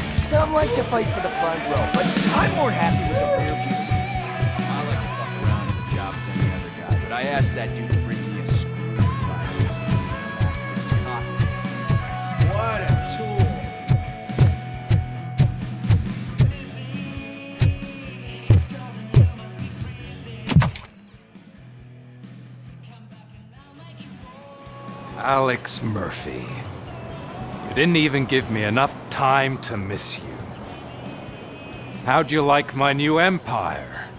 Some like to fight for the front row, but I'm more happy with the rear view. I like to fuck around in the job as any other guy, but I asked that dude to bring me a screwdriver. What a tool. Alex Murphy. You didn't even give me enough time to miss you. How'd you like my new empire?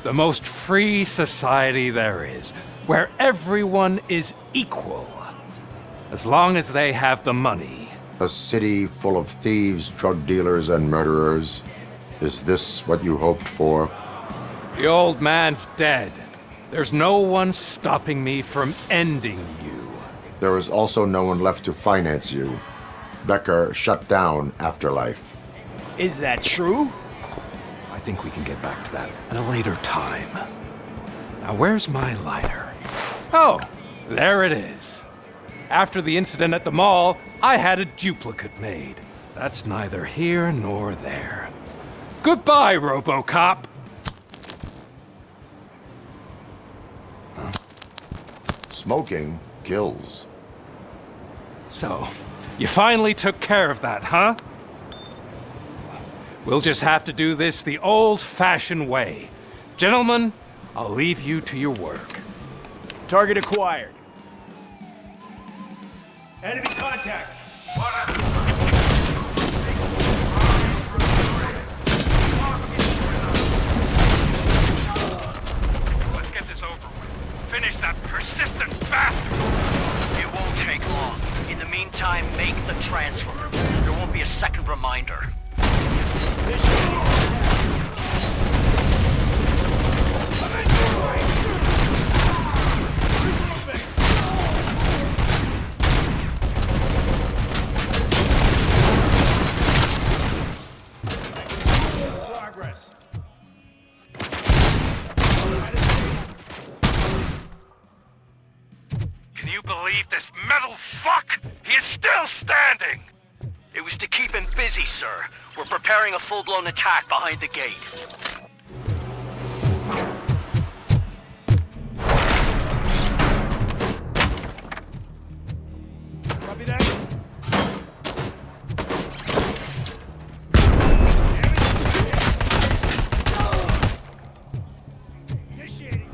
The most free society there is, where everyone is equal, as long as they have the money. A city full of thieves, drug dealers, and murderers. Is this what you hoped for? The old man's dead. There's no one stopping me from ending you. There is also no one left to finance you. Becker shut down Afterlife. Is that true? I think we can get back to that at a later time. Now, where's my lighter? Oh, there it is. After the incident at the mall, I had a duplicate made. That's neither here nor there. Goodbye, RoboCop! Smoking kills. So, you finally took care of that, huh? We'll just have to do this the old-fashioned way. Gentlemen, I'll leave you to your work. Target acquired. Enemy contact. Let's get this over with. Finish that persistent bastard! It won't take long. In the meantime, make the transfer. There won't be a second reminder. Progress. Can you believe this metal fuck? He is still standing! It was to keep him busy, sir. We're preparing a full-blown attack behind the gate. Copy that? Initiating.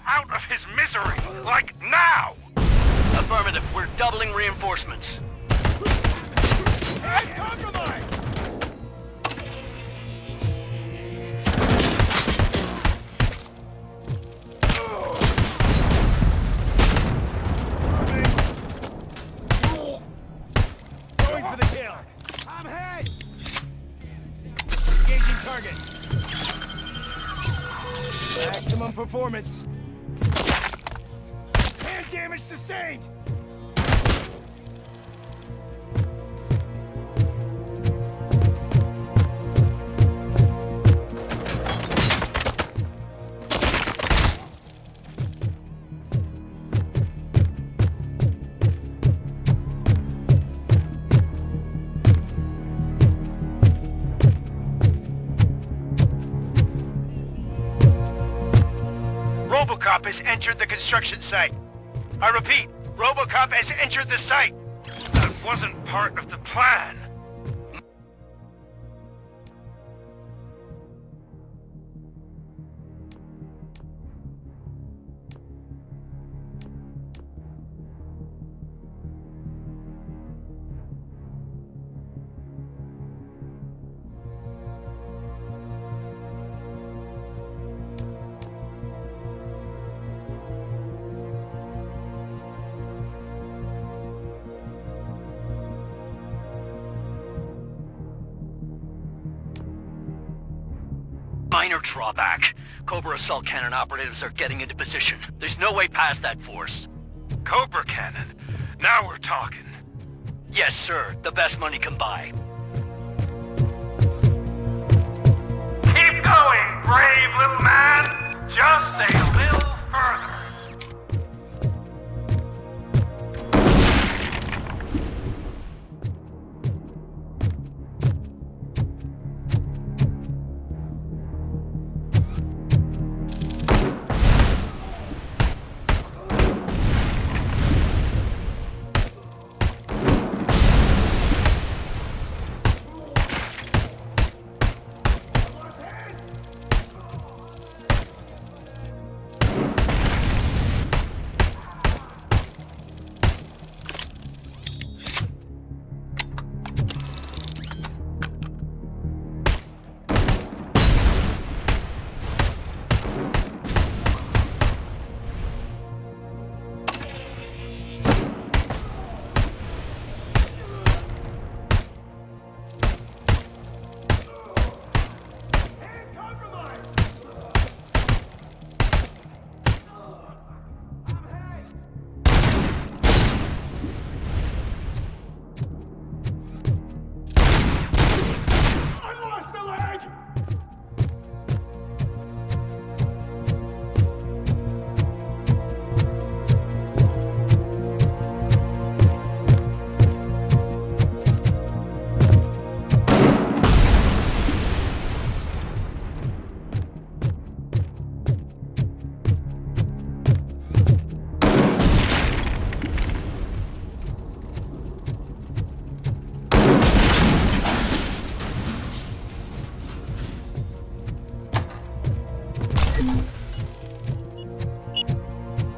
out of his misery, like now! Affirmative, we're doubling reinforcements. Going for the kill. I'm hit! Engaging target. Maximum performance. Hand damage sustained! RoboCop has entered the construction site. I repeat, RoboCop has entered the site. That wasn't part of the plan. Minor drawback. Cobra assault cannon operatives are getting into position. There's no way past that force. Cobra cannon? Now we're talking. Yes, sir. The best money can buy. Keep going, brave little man! Just a little further.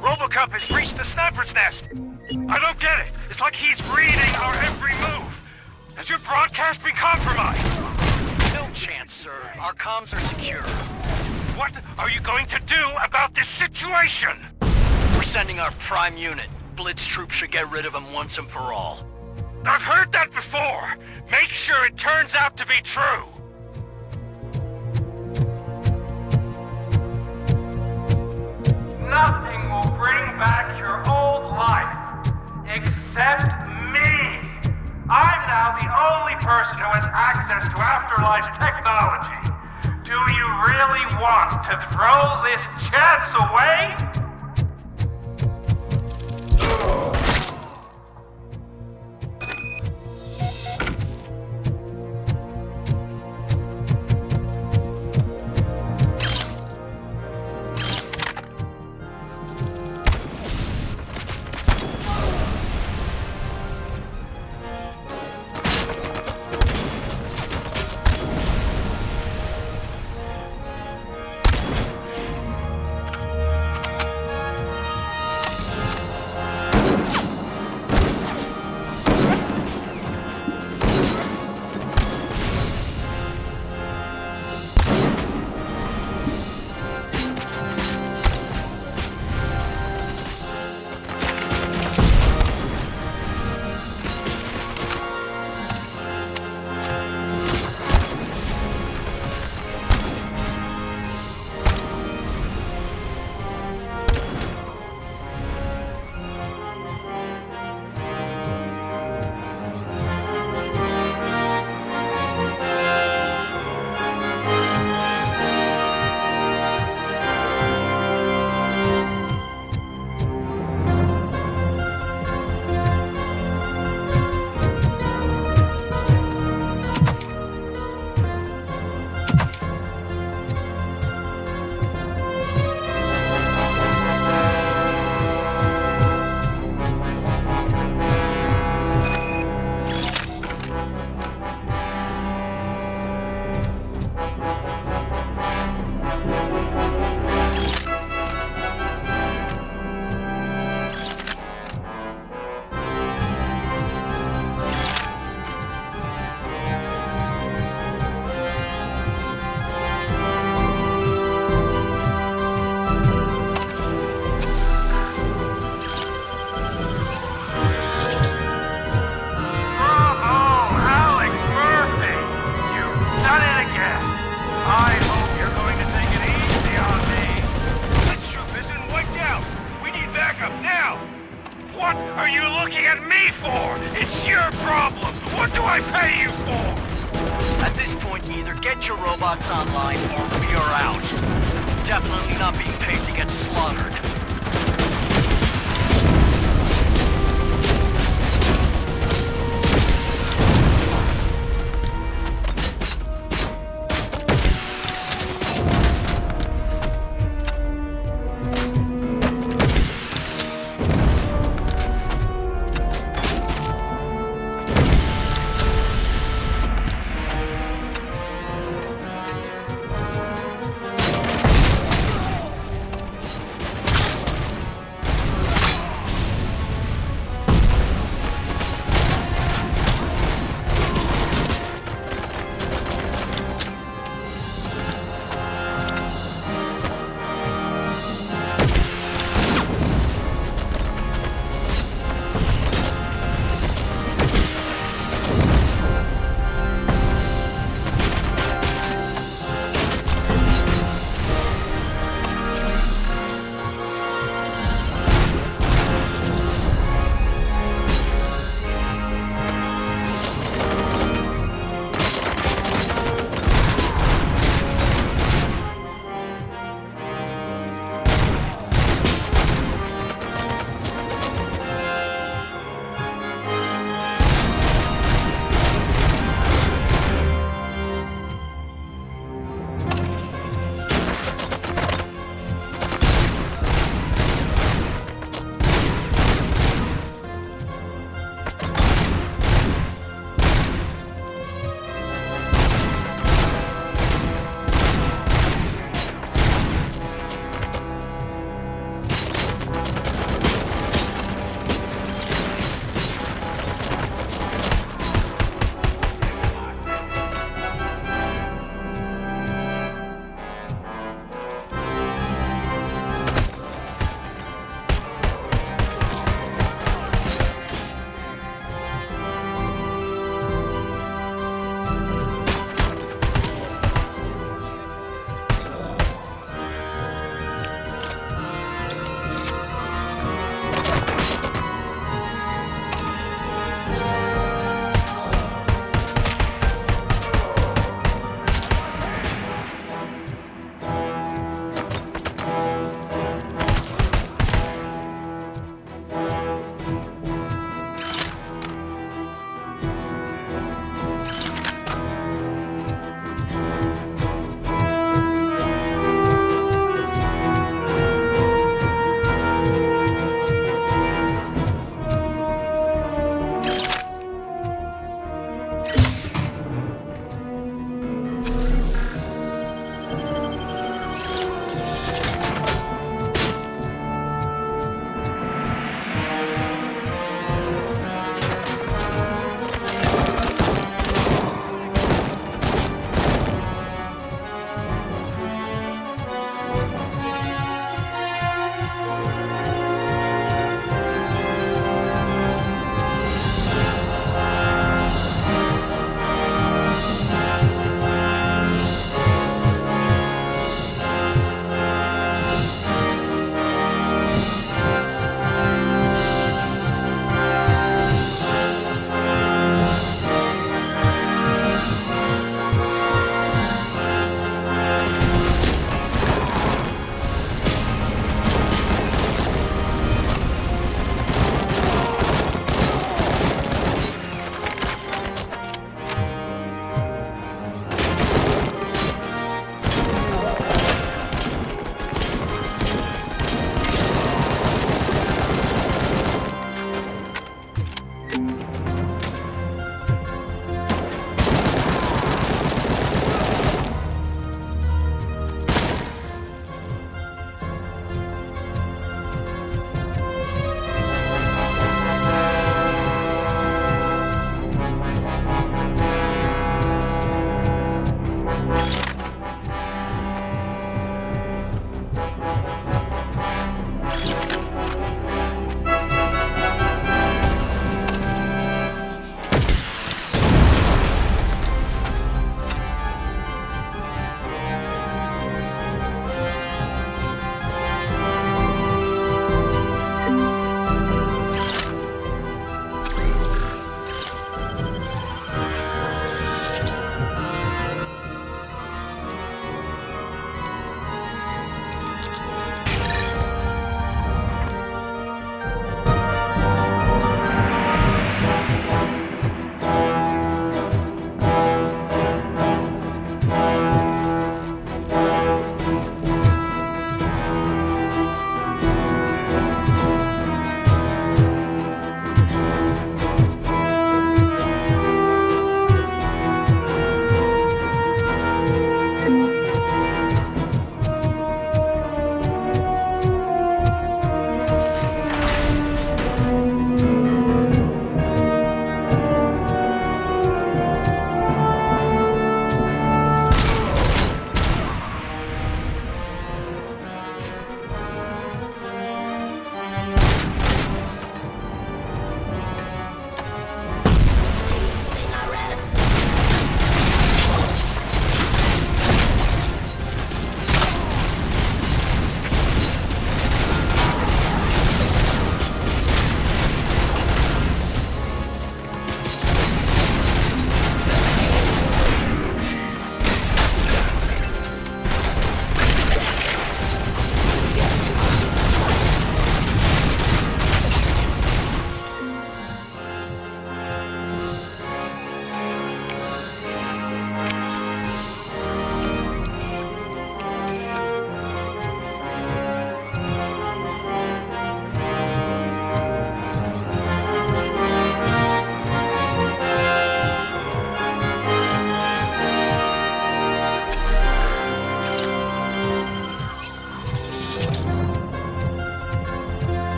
RoboCop has reached the sniper's nest. I don't get it. It's like he's reading our every move. Has your broadcast been compromised? No chance, sir. Our comms are secure. What are you going to do about this situation? We're sending our prime unit. Blitz troops should get rid of him once and for all. I've heard that before. Make sure it turns out to be true. Nothing will bring back your old life, except me. I'm now the only person who has access to afterlife technology. Do you really want to throw this chance away? looking at me for? It's your problem. What do I pay you for? At this point, you either get your robots online or we are out. Definitely not being paid to get slaughtered.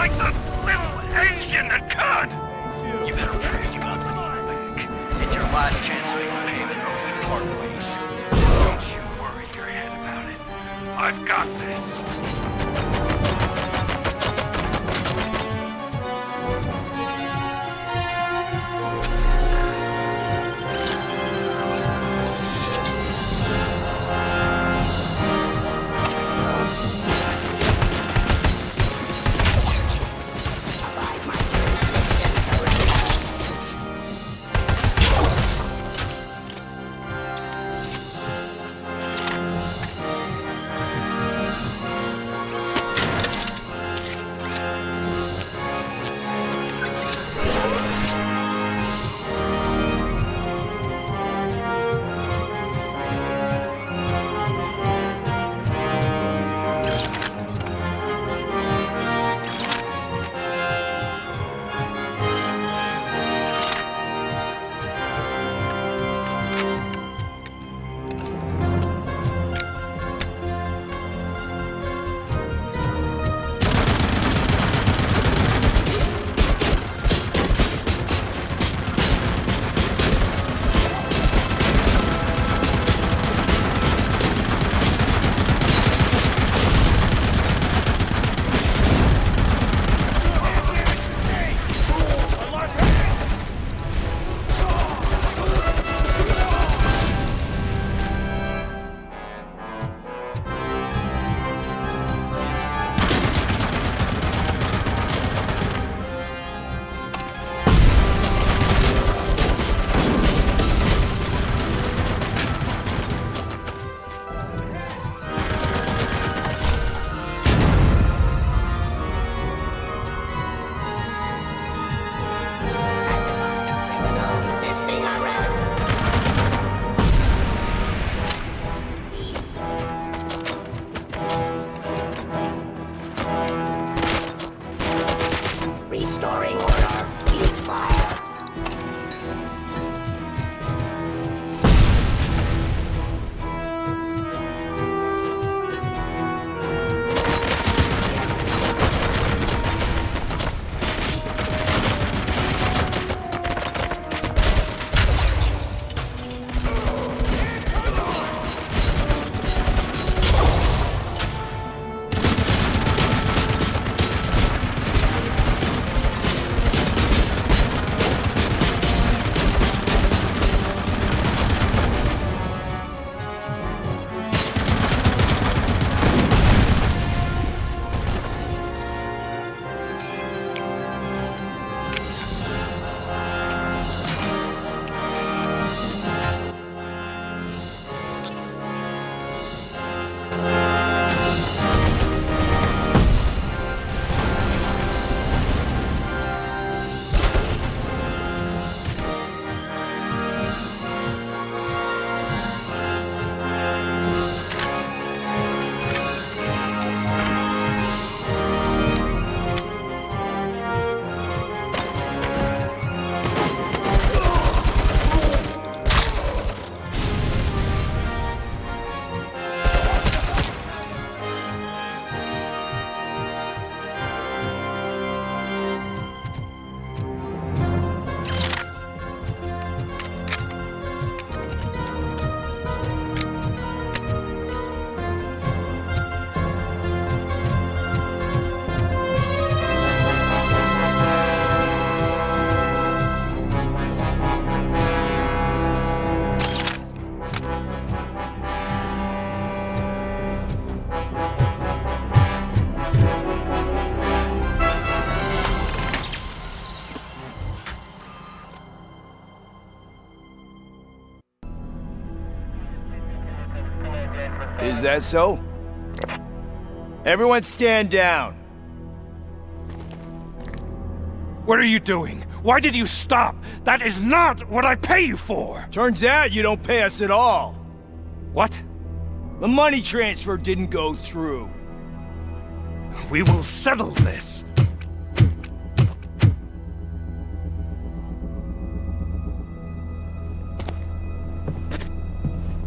like the little Asian that could! You better pray you got money in the bank. It's your last chance to make a payment or we part ways. Don't you worry your head about it. I've got this. Restoring order. Ceasefire. Is that so? Everyone stand down. What are you doing? Why did you stop? That is not what I pay you for! Turns out you don't pay us at all. What? The money transfer didn't go through. We will settle this.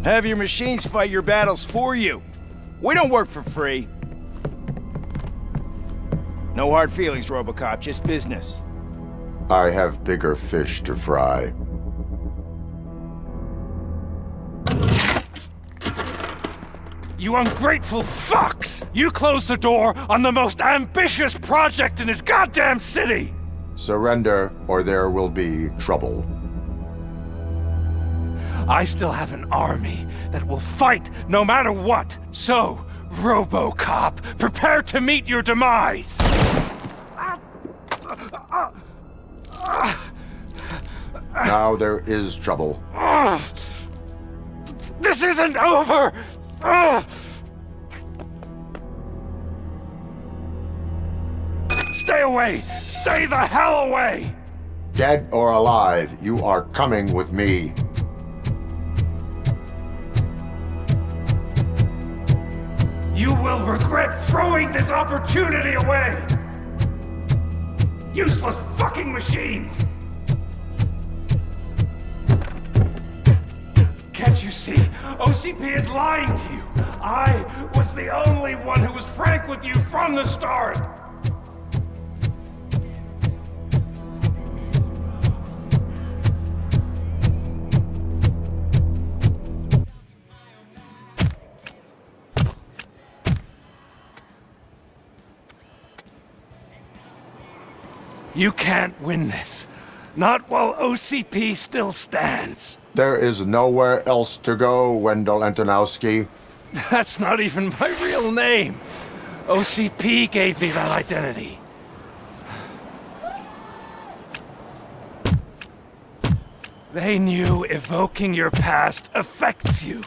Have your machines fight your battles for you. We don't work for free. No hard feelings, RoboCop, just business. I have bigger fish to fry. You ungrateful fucks! You closed the door on the most ambitious project in this goddamn city! Surrender, or there will be trouble. I still have an army that will fight no matter what. So, RoboCop, prepare to meet your demise! Now there is trouble. This isn't over! Stay away! Stay the hell away! Dead or alive, you are coming with me. You will regret throwing this opportunity away! Useless fucking machines! Can't you see? OCP is lying to you! I was the only one who was frank with you from the start! You can't win this. Not while OCP still stands. There is nowhere else to go, Wendell Antonowski. That's not even my real name. OCP gave me that identity. They knew evoking your past affects you.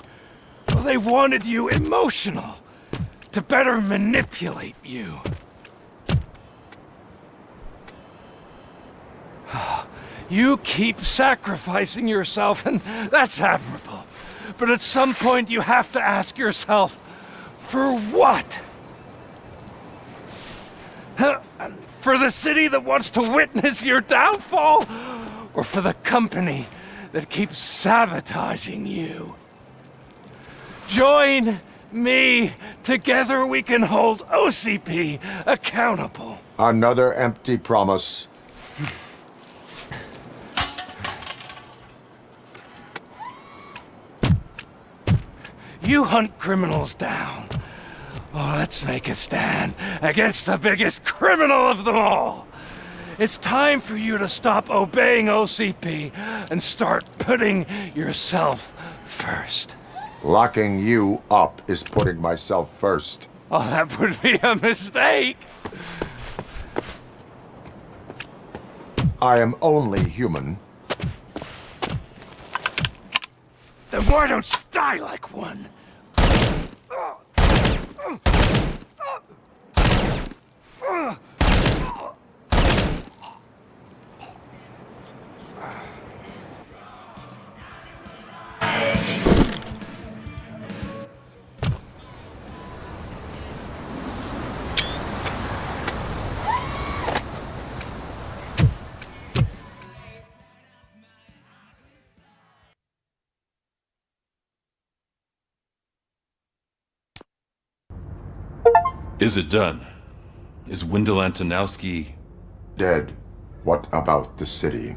They wanted you emotional, to better manipulate you. You keep sacrificing yourself, and that's admirable. But at some point you have to ask yourself, for what? For the city that wants to witness your downfall? Or for the company that keeps sabotaging you? Join me. Together we can hold OCP accountable. Another empty promise. You hunt criminals down. Oh, let's make a stand against the biggest criminal of them all. It's time for you to stop obeying OCP and start putting yourself first. Locking you up is putting myself first. Oh, that would be a mistake. I am only human. Then why don't you die like one? Is it done? Is Wendell Antonowski... dead? What about the city?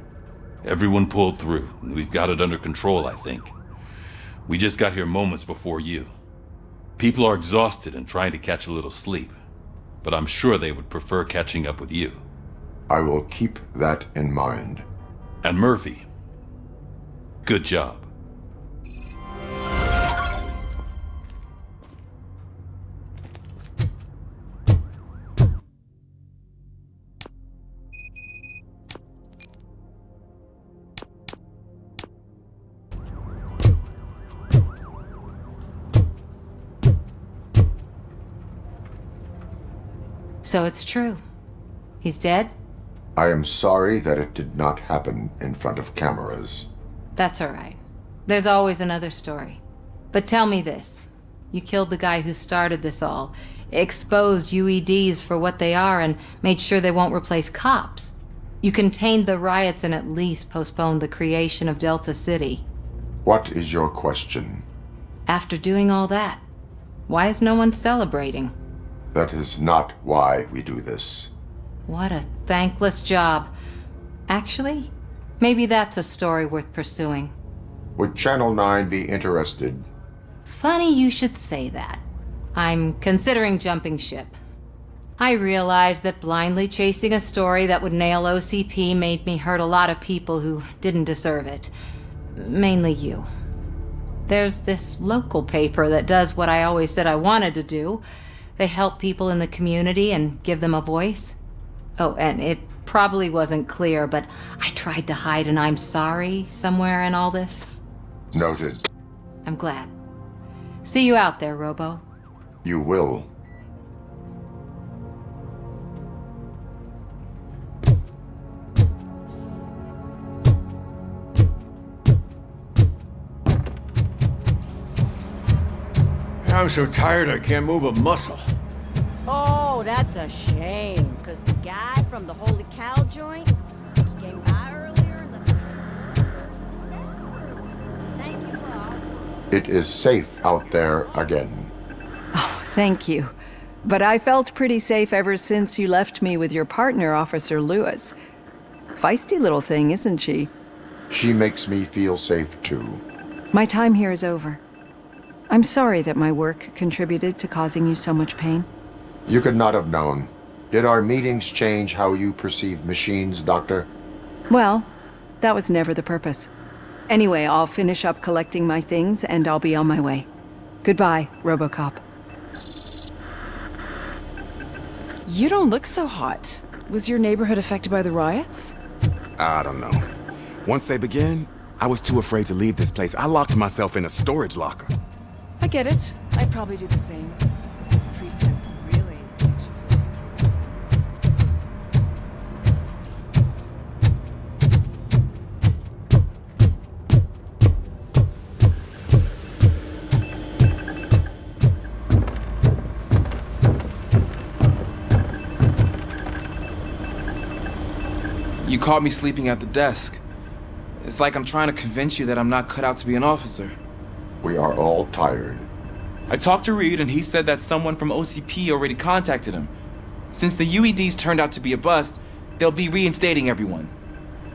Everyone pulled through. We've got it under control, I think. We just got here moments before you. People are exhausted and trying to catch a little sleep. But I'm sure they would prefer catching up with you. I will keep that in mind. And Murphy, good job. So it's true. He's dead? I am sorry that it did not happen in front of cameras. That's all right. There's always another story. But tell me this. You killed the guy who started this all, exposed UEDs for what they are, and made sure they won't replace cops. You contained the riots and at least postponed the creation of Delta City. What is your question? After doing all that, why is no one celebrating? That is not why we do this. What a thankless job. Actually, maybe that's a story worth pursuing. Would Channel 9 be interested? Funny you should say that. I'm considering jumping ship. I realized that blindly chasing a story that would nail OCP made me hurt a lot of people who didn't deserve it. Mainly you. There's this local paper that does what I always said I wanted to do. They help people in the community and give them a voice. Oh, and it probably wasn't clear, but I tried to hide an I'm sorry somewhere in all this. Noted. I'm glad. See you out there, Robo. You will. I'm so tired I can't move a muscle. Oh, that's a shame, because the guy from the Holy Cow joint came by earlier in the... Thank you for all. It is safe out there again. Oh, thank you. But I felt pretty safe ever since you left me with your partner, Officer Lewis. Feisty little thing, isn't she? She makes me feel safe too. My time here is over. I'm sorry that my work contributed to causing you so much pain. You could not have known. Did our meetings change how you perceive machines, Doctor? Well, that was never the purpose. Anyway, I'll finish up collecting my things and I'll be on my way. Goodbye, RoboCop. You don't look so hot. Was your neighborhood affected by the riots? I don't know. Once they began, I was too afraid to leave this place. I locked myself in a storage locker. I get it. I'd probably do the same. This precinct really makes you feel You caught me sleeping at the desk. It's like I'm trying to convince you that I'm not cut out to be an officer. We are all tired. I talked to Reed and he said that someone from OCP already contacted him. Since the UEDs turned out to be a bust, they'll be reinstating everyone.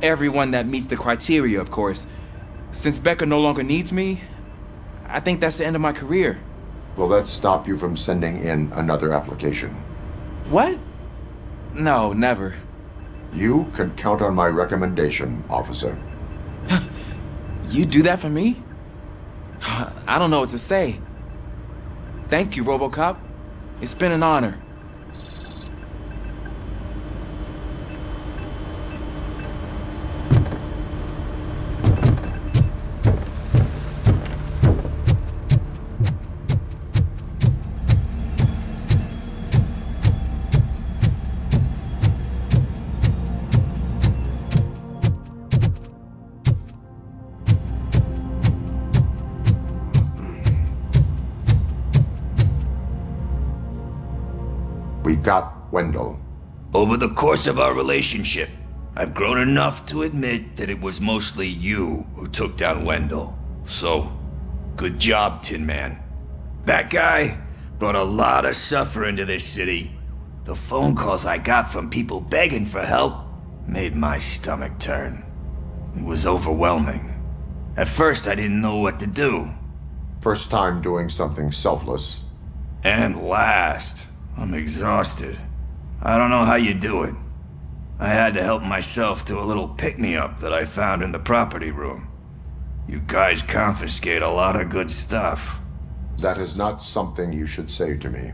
Everyone that meets the criteria, of course. Since Becca no longer needs me, I think that's the end of my career. Will that stop you from sending in another application? What? No, never. You can count on my recommendation, officer. You do that for me? I don't know what to say. Thank you, RoboCop. It's been an honor. We got Wendell. Over the course of our relationship, I've grown enough to admit that it was mostly you who took down Wendell. So, good job, Tin Man. That guy brought a lot of suffering to this city. The phone calls I got from people begging for help made my stomach turn. It was overwhelming. At first, I didn't know what to do. First time doing something selfless. And last, I'm exhausted. I don't know how you do it. I had to help myself to a little pick-me-up that I found in the property room. You guys confiscate a lot of good stuff. That is not something you should say to me.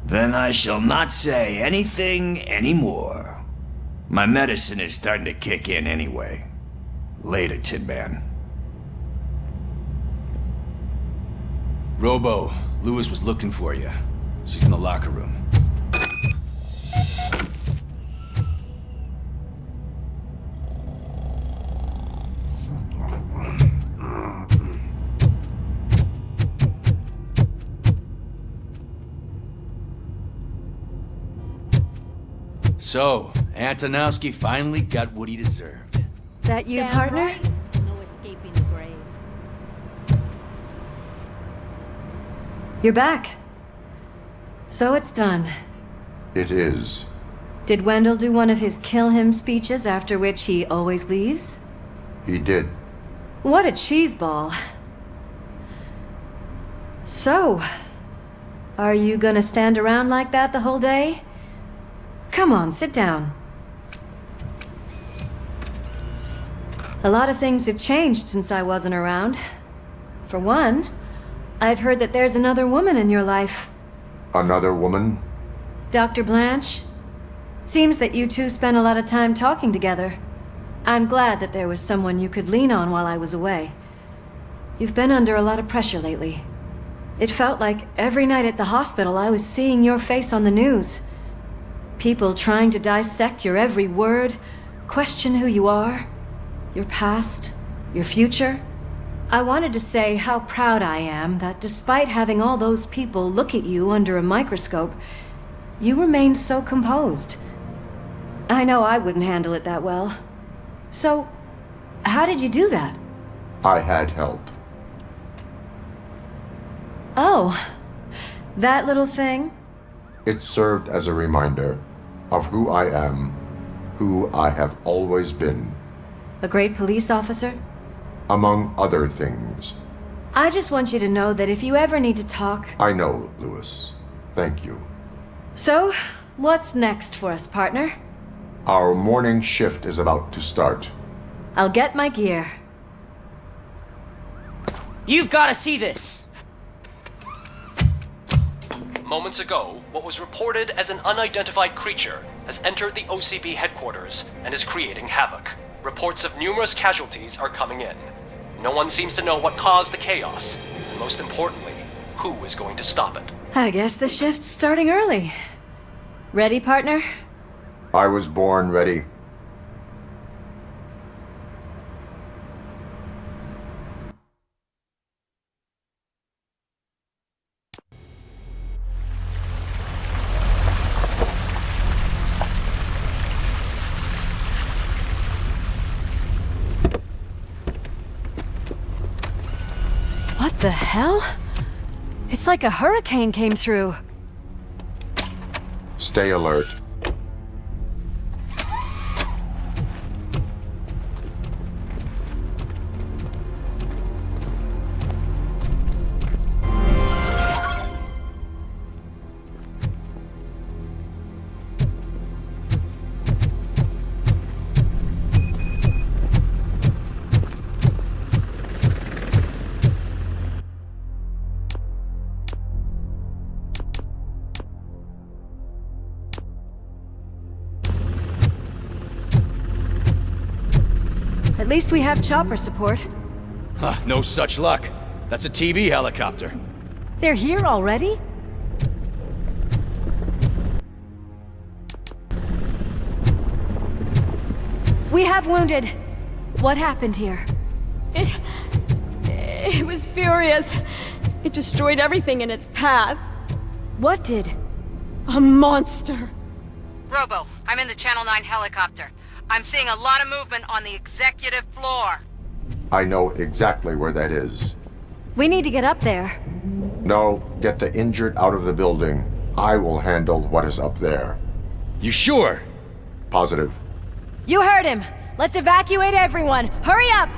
Then I shall not say anything anymore. My medicine is starting to kick in anyway. Later, Tin Man. Robo, Lewis was looking for you. She's in the locker room. So, Antonowski finally got what he deserved. That you, Damn partner? right. No escaping the grave. You're back. So it's done. It is. Did Wendell do one of his kill him speeches after which he always leaves? He did. What a cheeseball. So, are you gonna stand around like that the whole day? Come on, sit down. A lot of things have changed since I wasn't around. For one, I've heard that there's another woman in your life. Another woman? Dr. Blanche? Seems that you two spent a lot of time talking together. I'm glad that there was someone you could lean on while I was away. You've been under a lot of pressure lately. It felt like every night at the hospital I was seeing your face on the news. People trying to dissect your every word, question who you are, your past, your future. I wanted to say how proud I am that despite having all those people look at you under a microscope, you remain so composed. I know I wouldn't handle it that well. So, how did you do that? I had help. Oh, that little thing? It served as a reminder of who I am, who I have always been. A great police officer? Among other things. I just want you to know that if you ever need to talk... I know, Lewis. Thank you. So, what's next for us, partner? Our morning shift is about to start. I'll get my gear. You've got to see this! Moments ago, what was reported as an unidentified creature has entered the OCB headquarters and is creating havoc. Reports of numerous casualties are coming in. No one seems to know what caused the chaos, and most importantly, who is going to stop it. I guess the shift's starting early. Ready, partner? I was born ready. What the hell? It's like a hurricane came through. Stay alert. At least we have chopper support. Huh, no such luck. That's a TV helicopter. They're here already? We have wounded. What happened here? It was furious. It destroyed everything in its path. What did? A monster. Robo, I'm in the Channel 9 helicopter. I'm seeing a lot of movement on the executive floor. I know exactly where that is. We need to get up there. No, get the injured out of the building. I will handle what is up there. You sure? Positive. You heard him. Let's evacuate everyone. Hurry up!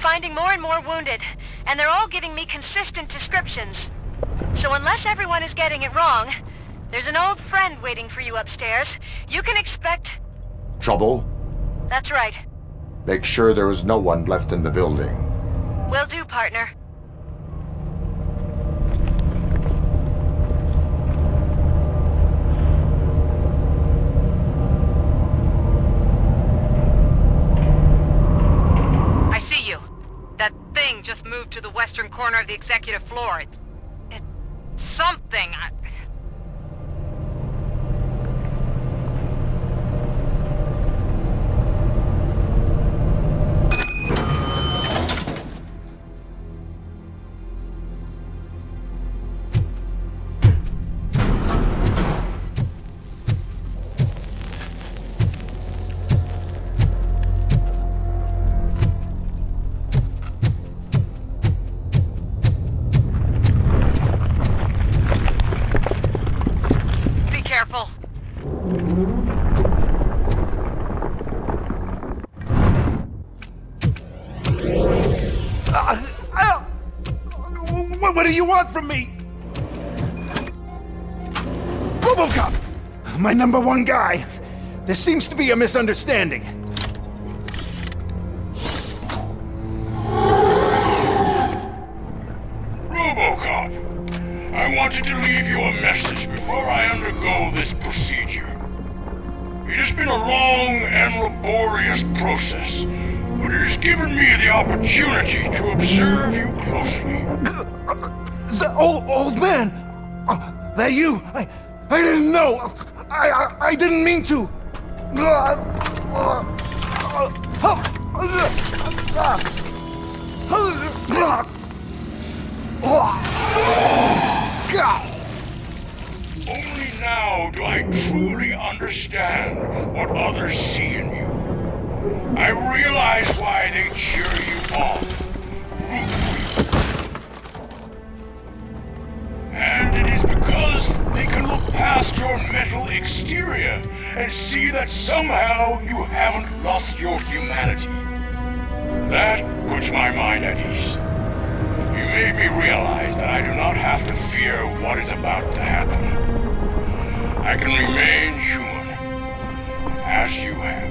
Finding more and more wounded, and they're all giving me consistent descriptions. So unless everyone is getting it wrong, there's an old friend waiting for you upstairs. You can expect... Trouble? That's right. Make sure there is no one left in the building. Will do, partner. That thing just moved to the western corner of the executive floor. It's something. do you want from me? RoboCop! My #1 guy. There seems to be a misunderstanding. RoboCop, I wanted to leave you a message before I undergo this procedure. It has been a long and laborious process, but it has given me the opportunity to observe you closely. The old man! That you? I didn't know! I didn't mean to! Only now do I truly understand what others see in you. I realize why they cheer you on, root for you. And it is because they can look past your metal exterior and see that somehow you haven't lost your humanity. That puts my mind at ease. You made me realize that I do not have to fear what is about to happen. I can remain human, as you have.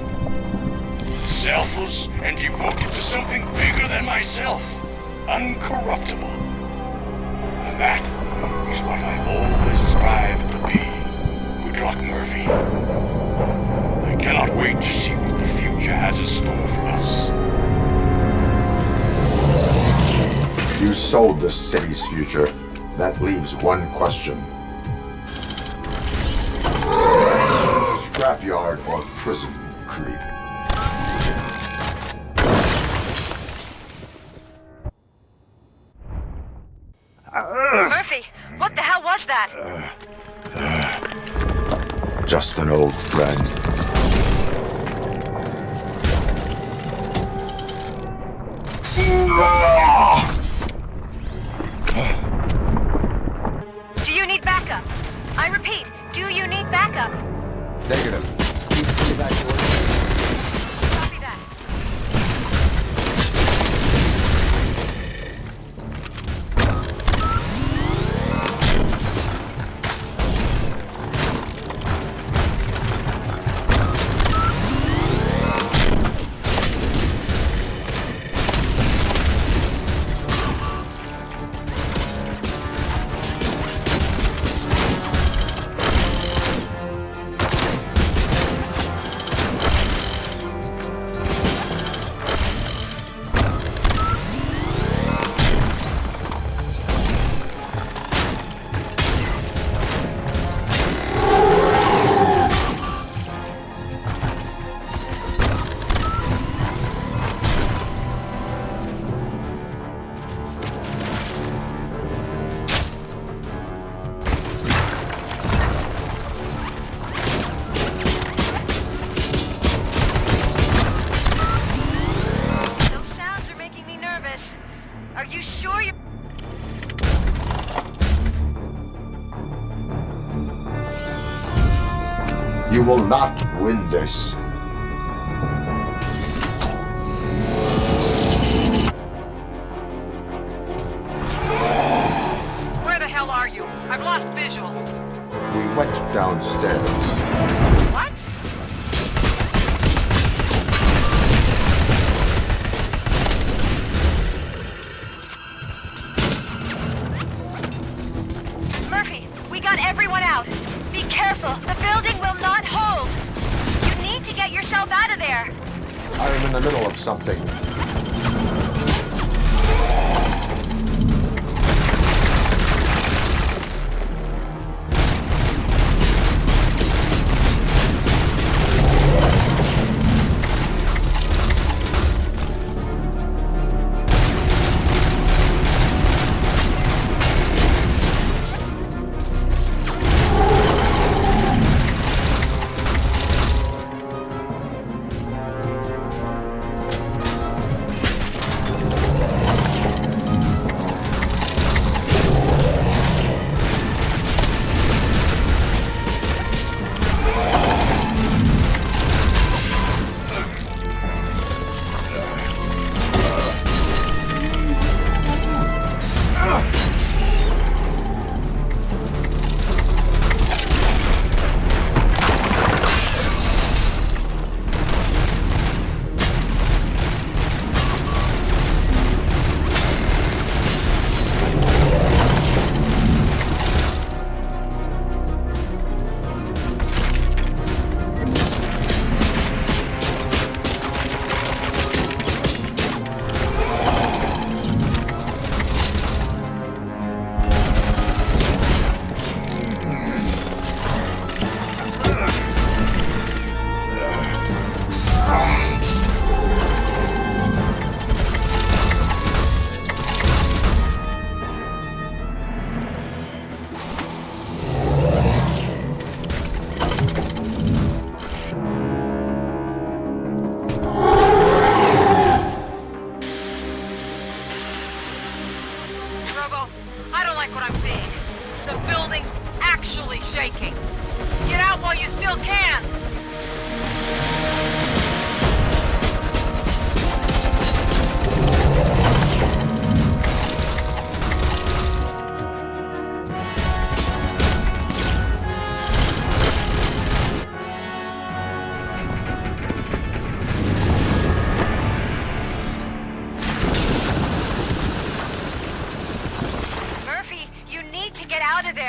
Selfless and devoted to something bigger than myself. Uncorruptible. And that is what I always strive to be. Good luck, Murphy. I cannot wait to see what the future has in store for us. You sold the city's future. That leaves one question. Scrapyard or prison, creep? Murphy, what the hell was that? Just an old friend. Do you need backup? I repeat, do you need backup? Negative. Keep back to work. Copy that. You will not win this. Where the hell are you? I've lost visual. We went downstairs. What? Murphy, we got everyone out. Be careful. The building will not hold. You need to get yourself out of there. I am in the middle of something.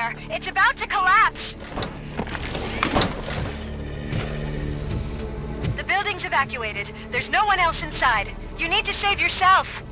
there. It's about to collapse. The building's evacuated. There's no one else inside. You need to save yourself.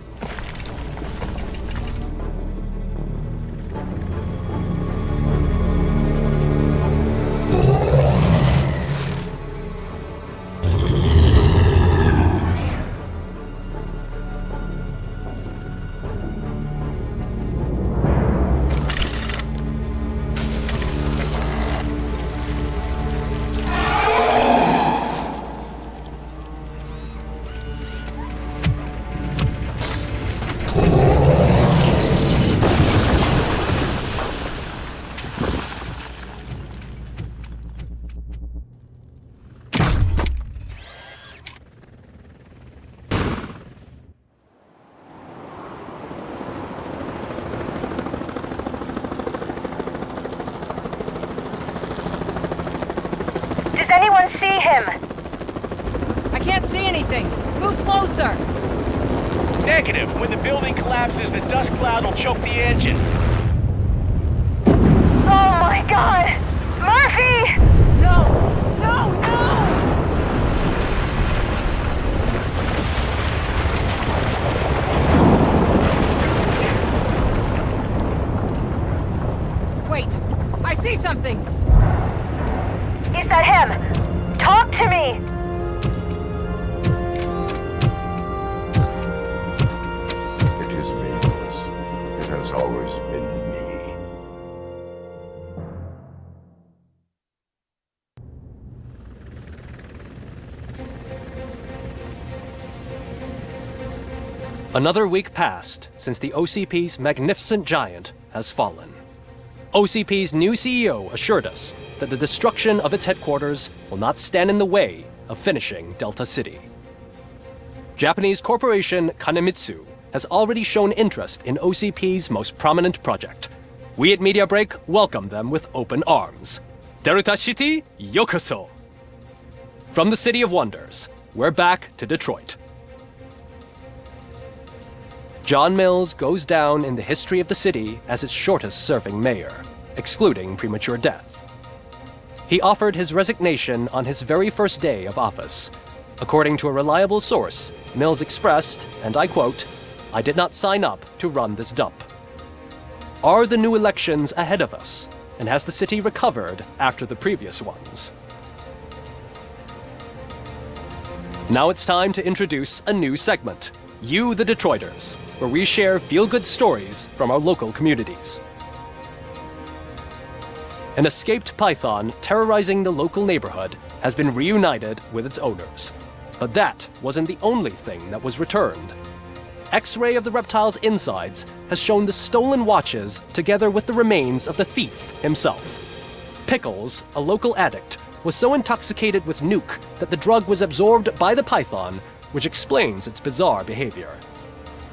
Does anyone see him? I can't see anything. Move closer. Negative. When the building collapses, the dust cloud will choke the engine. Oh my god! Murphy! No! No, no! Wait! I see something! Is that him? Talk to me! It is me, Willis. It has always been me. Another week passed since the OCP's magnificent giant has fallen. OCP's new CEO assured us that the destruction of its headquarters will not stand in the way of finishing Delta City. Japanese corporation Kanemitsu has already shown interest in OCP's most prominent project. We at Media Break welcome them with open arms. Delta City, yokoso! From the City of Wonders, we're back to Detroit. John Mills goes down in the history of the city as its shortest-serving mayor, excluding premature death. He offered his resignation on his very first day of office. According to a reliable source, Mills expressed, and I quote, "I did not sign up to run this dump." Are the new elections ahead of us, and has the city recovered after the previous ones? Now it's time to introduce a new segment, You the Detroiters, where we share feel-good stories from our local communities. An escaped python terrorizing the local neighborhood has been reunited with its owners. But that wasn't the only thing that was returned. X-ray of the reptile's insides has shown the stolen watches together with the remains of the thief himself. Pickles, a local addict, was so intoxicated with nuke that the drug was absorbed by the python, which explains its bizarre behavior.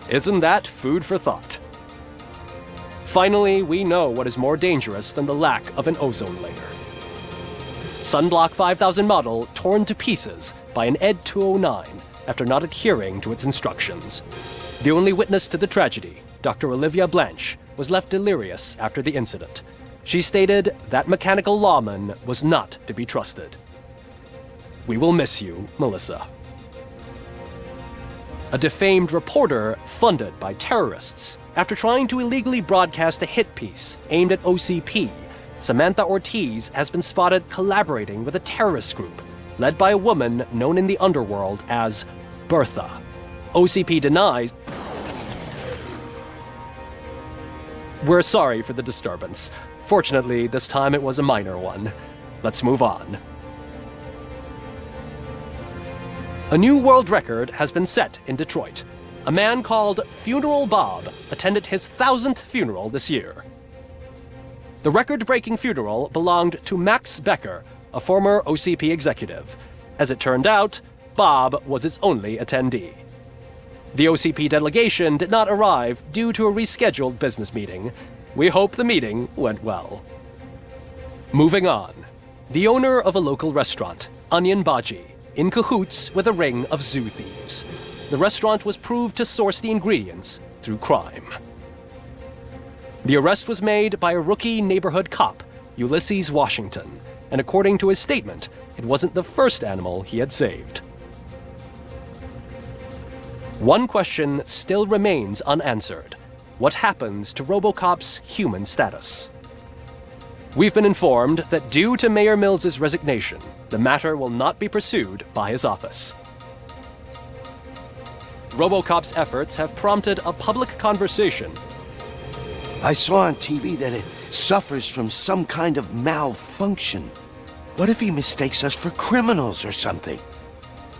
Isn't that food for thought? Finally, we know what is more dangerous than the lack of an ozone layer. Sunblock 5000 model torn to pieces by an ED 209 after not adhering to its instructions. The only witness to the tragedy, Dr. Olivia Blanche, was left delirious after the incident. She stated that mechanical lawman was not to be trusted. We will miss you, Melissa. A defamed reporter funded by terrorists after trying to illegally broadcast a hit piece aimed at OCP, Samantha Ortiz has been spotted collaborating with a terrorist group led by a woman known in the underworld as Bertha. OCP denies. We're sorry for the disturbance. Fortunately, this time it was a minor one. Let's move on. A new world record has been set in Detroit. A man called Funeral Bob attended his 1000th funeral this year. The record-breaking funeral belonged to Max Becker, a former OCP executive. As it turned out, Bob was its only attendee. The OCP delegation did not arrive due to a rescheduled business meeting. We hope the meeting went well. Moving on. The owner of a local restaurant, Onion Baji, in cahoots with a ring of zoo thieves. The restaurant was proved to source the ingredients through crime. The arrest was made by a rookie neighborhood cop, Ulysses Washington, and according to his statement, it wasn't the first animal he had saved. One question still remains unanswered. What happens to RoboCop's human status? We've been informed that due to Mayor Mills's resignation, the matter will not be pursued by his office. RoboCop's efforts have prompted a public conversation. I saw on TV that it suffers from some kind of malfunction. What if he mistakes us for criminals or something?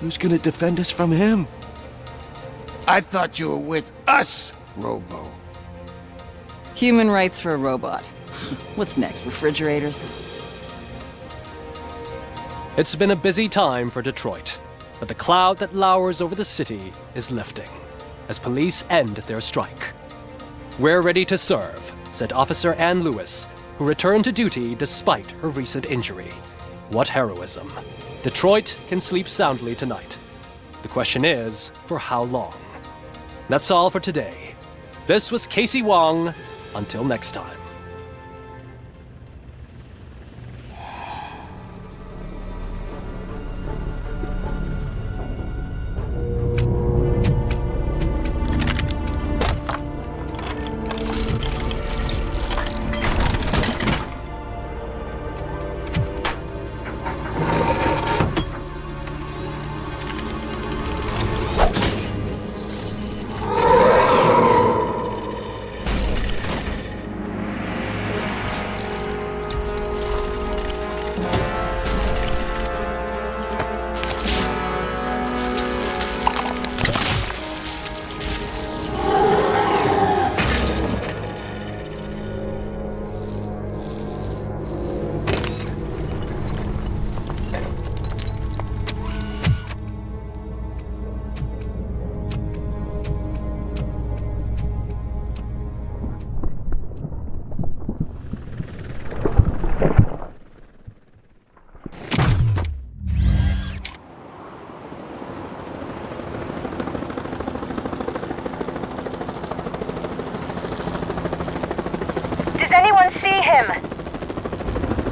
Who's gonna defend us from him? I thought you were with us, Robo. Human rights for a robot. What's next, refrigerators? It's been a busy time for Detroit, but the cloud that lowers over the city is lifting as police end their strike. "We're ready to serve," said Officer Ann Lewis, who returned to duty despite her recent injury. What heroism. Detroit can sleep soundly tonight. The question is, for how long? That's all for today. This was Casey Wong. Until next time.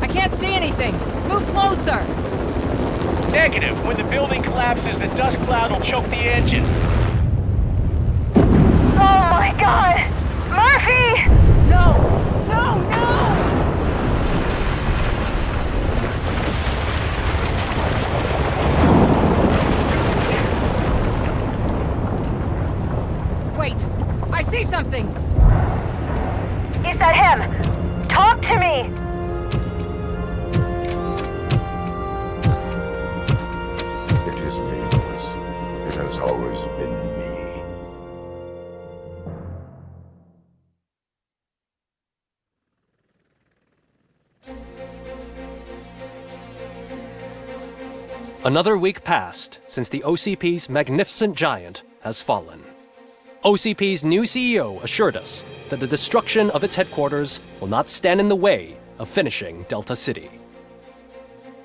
I can't see anything. Move closer. Negative. When the building collapses, the dust cloud will choke the engine. Oh my god! Murphy! No! No, no! Wait! I see something! Is that him? Talk to me! It is me, Lewis. It has always been me. Another week passed since the OCP's magnificent giant has fallen. OCP's new CEO assured us that the destruction of its headquarters will not stand in the way of finishing Delta City.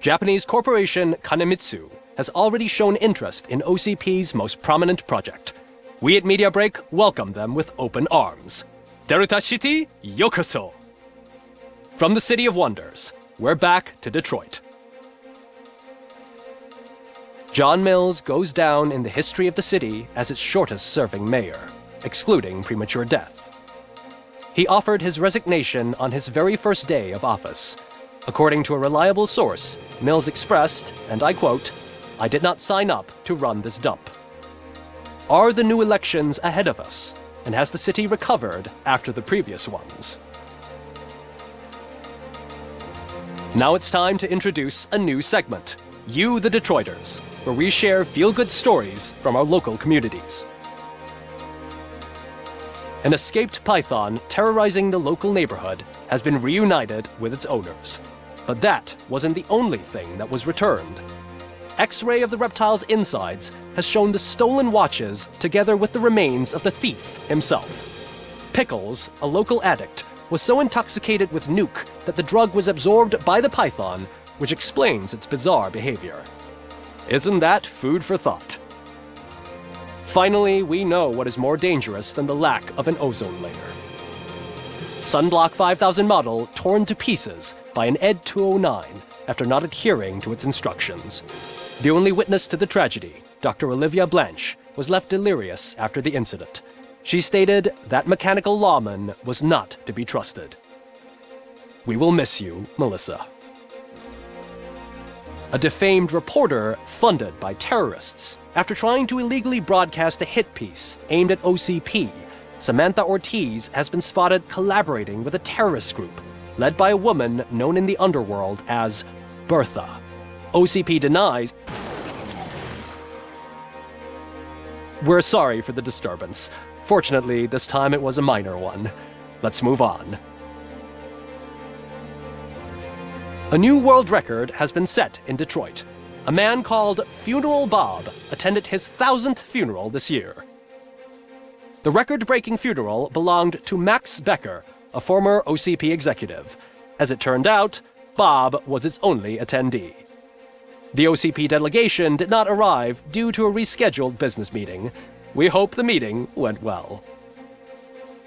Japanese corporation Kanemitsu has already shown interest in OCP's most prominent project. We at Media Break welcome them with open arms. Delta City, yokoso! From the City of Wonders, we're back to Detroit. John Mills goes down in the history of the city as its shortest-serving mayor, excluding premature death. He offered his resignation on his very first day of office. According to a reliable source, Mills expressed, and I quote, "I did not sign up to run this dump." Are the new elections ahead of us? And has the city recovered after the previous ones? Now it's time to introduce a new segment, You the Detroiters, where we share feel-good stories from our local communities. An escaped python terrorizing the local neighborhood has been reunited with its owners. But that wasn't the only thing that was returned. X-ray of the reptile's insides has shown the stolen watches together with the remains of the thief himself. Pickles, a local addict, was so intoxicated with nuke that the drug was absorbed by the python, which explains its bizarre behavior. Isn't that food for thought? Finally, we know what is more dangerous than the lack of an ozone layer. Sunblock 5000 model torn to pieces by an Ed 209 after not adhering to its instructions. The only witness to the tragedy, Dr. Olivia Blanche, was left delirious after the incident. She stated that mechanical lawman was not to be trusted. We will miss you, Melissa. A defamed reporter funded by terrorists after trying to illegally broadcast a hit piece aimed at OCP, Samantha Ortiz has been spotted collaborating with a terrorist group led by a woman known in the underworld as Bertha. OCP denies. We're sorry for the disturbance. Fortunately, this time it was a minor one. Let's move on. A new world record has been set in Detroit. A man called Funeral Bob attended his 1000th funeral this year. The record-breaking funeral belonged to Max Becker, a former OCP executive. As it turned out, Bob was its only attendee. The OCP delegation did not arrive due to a rescheduled business meeting. We hope the meeting went well.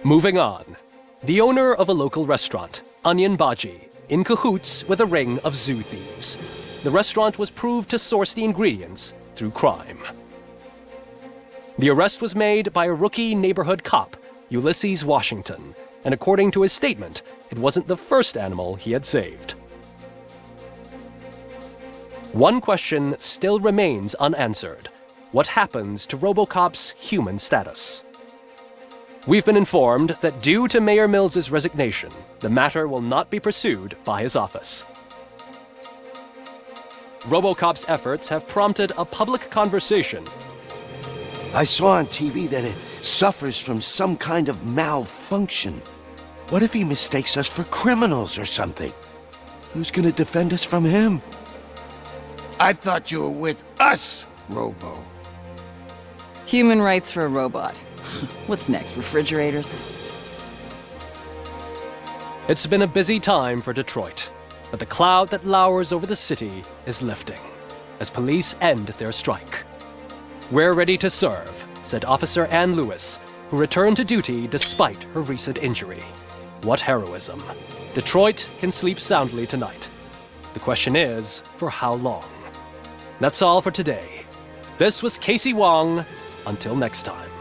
Moving on. The owner of a local restaurant, Onion Baji, in cahoots with a ring of zoo thieves. The restaurant was proved to source the ingredients through crime. The arrest was made by a rookie neighborhood cop, Ulysses Washington, and according to his statement, it wasn't the first animal he had saved. One question still remains unanswered. What happens to RoboCop's human status? We've been informed that due to Mayor Mills's resignation, the matter will not be pursued by his office. RoboCop's efforts have prompted a public conversation. I saw on TV that it suffers from some kind of malfunction. What if he mistakes us for criminals or something? Who's gonna defend us from him? I thought you were with us, Robo. Human rights for a robot. What's next, refrigerators? It's been a busy time for Detroit, but the cloud that lowers over the city is lifting as police end their strike. We're ready to serve, said Officer Ann Lewis, who returned to duty despite her recent injury. What heroism. Detroit can sleep soundly tonight. The question is, for how long? That's all for today. This was Casey Wong. Until next time.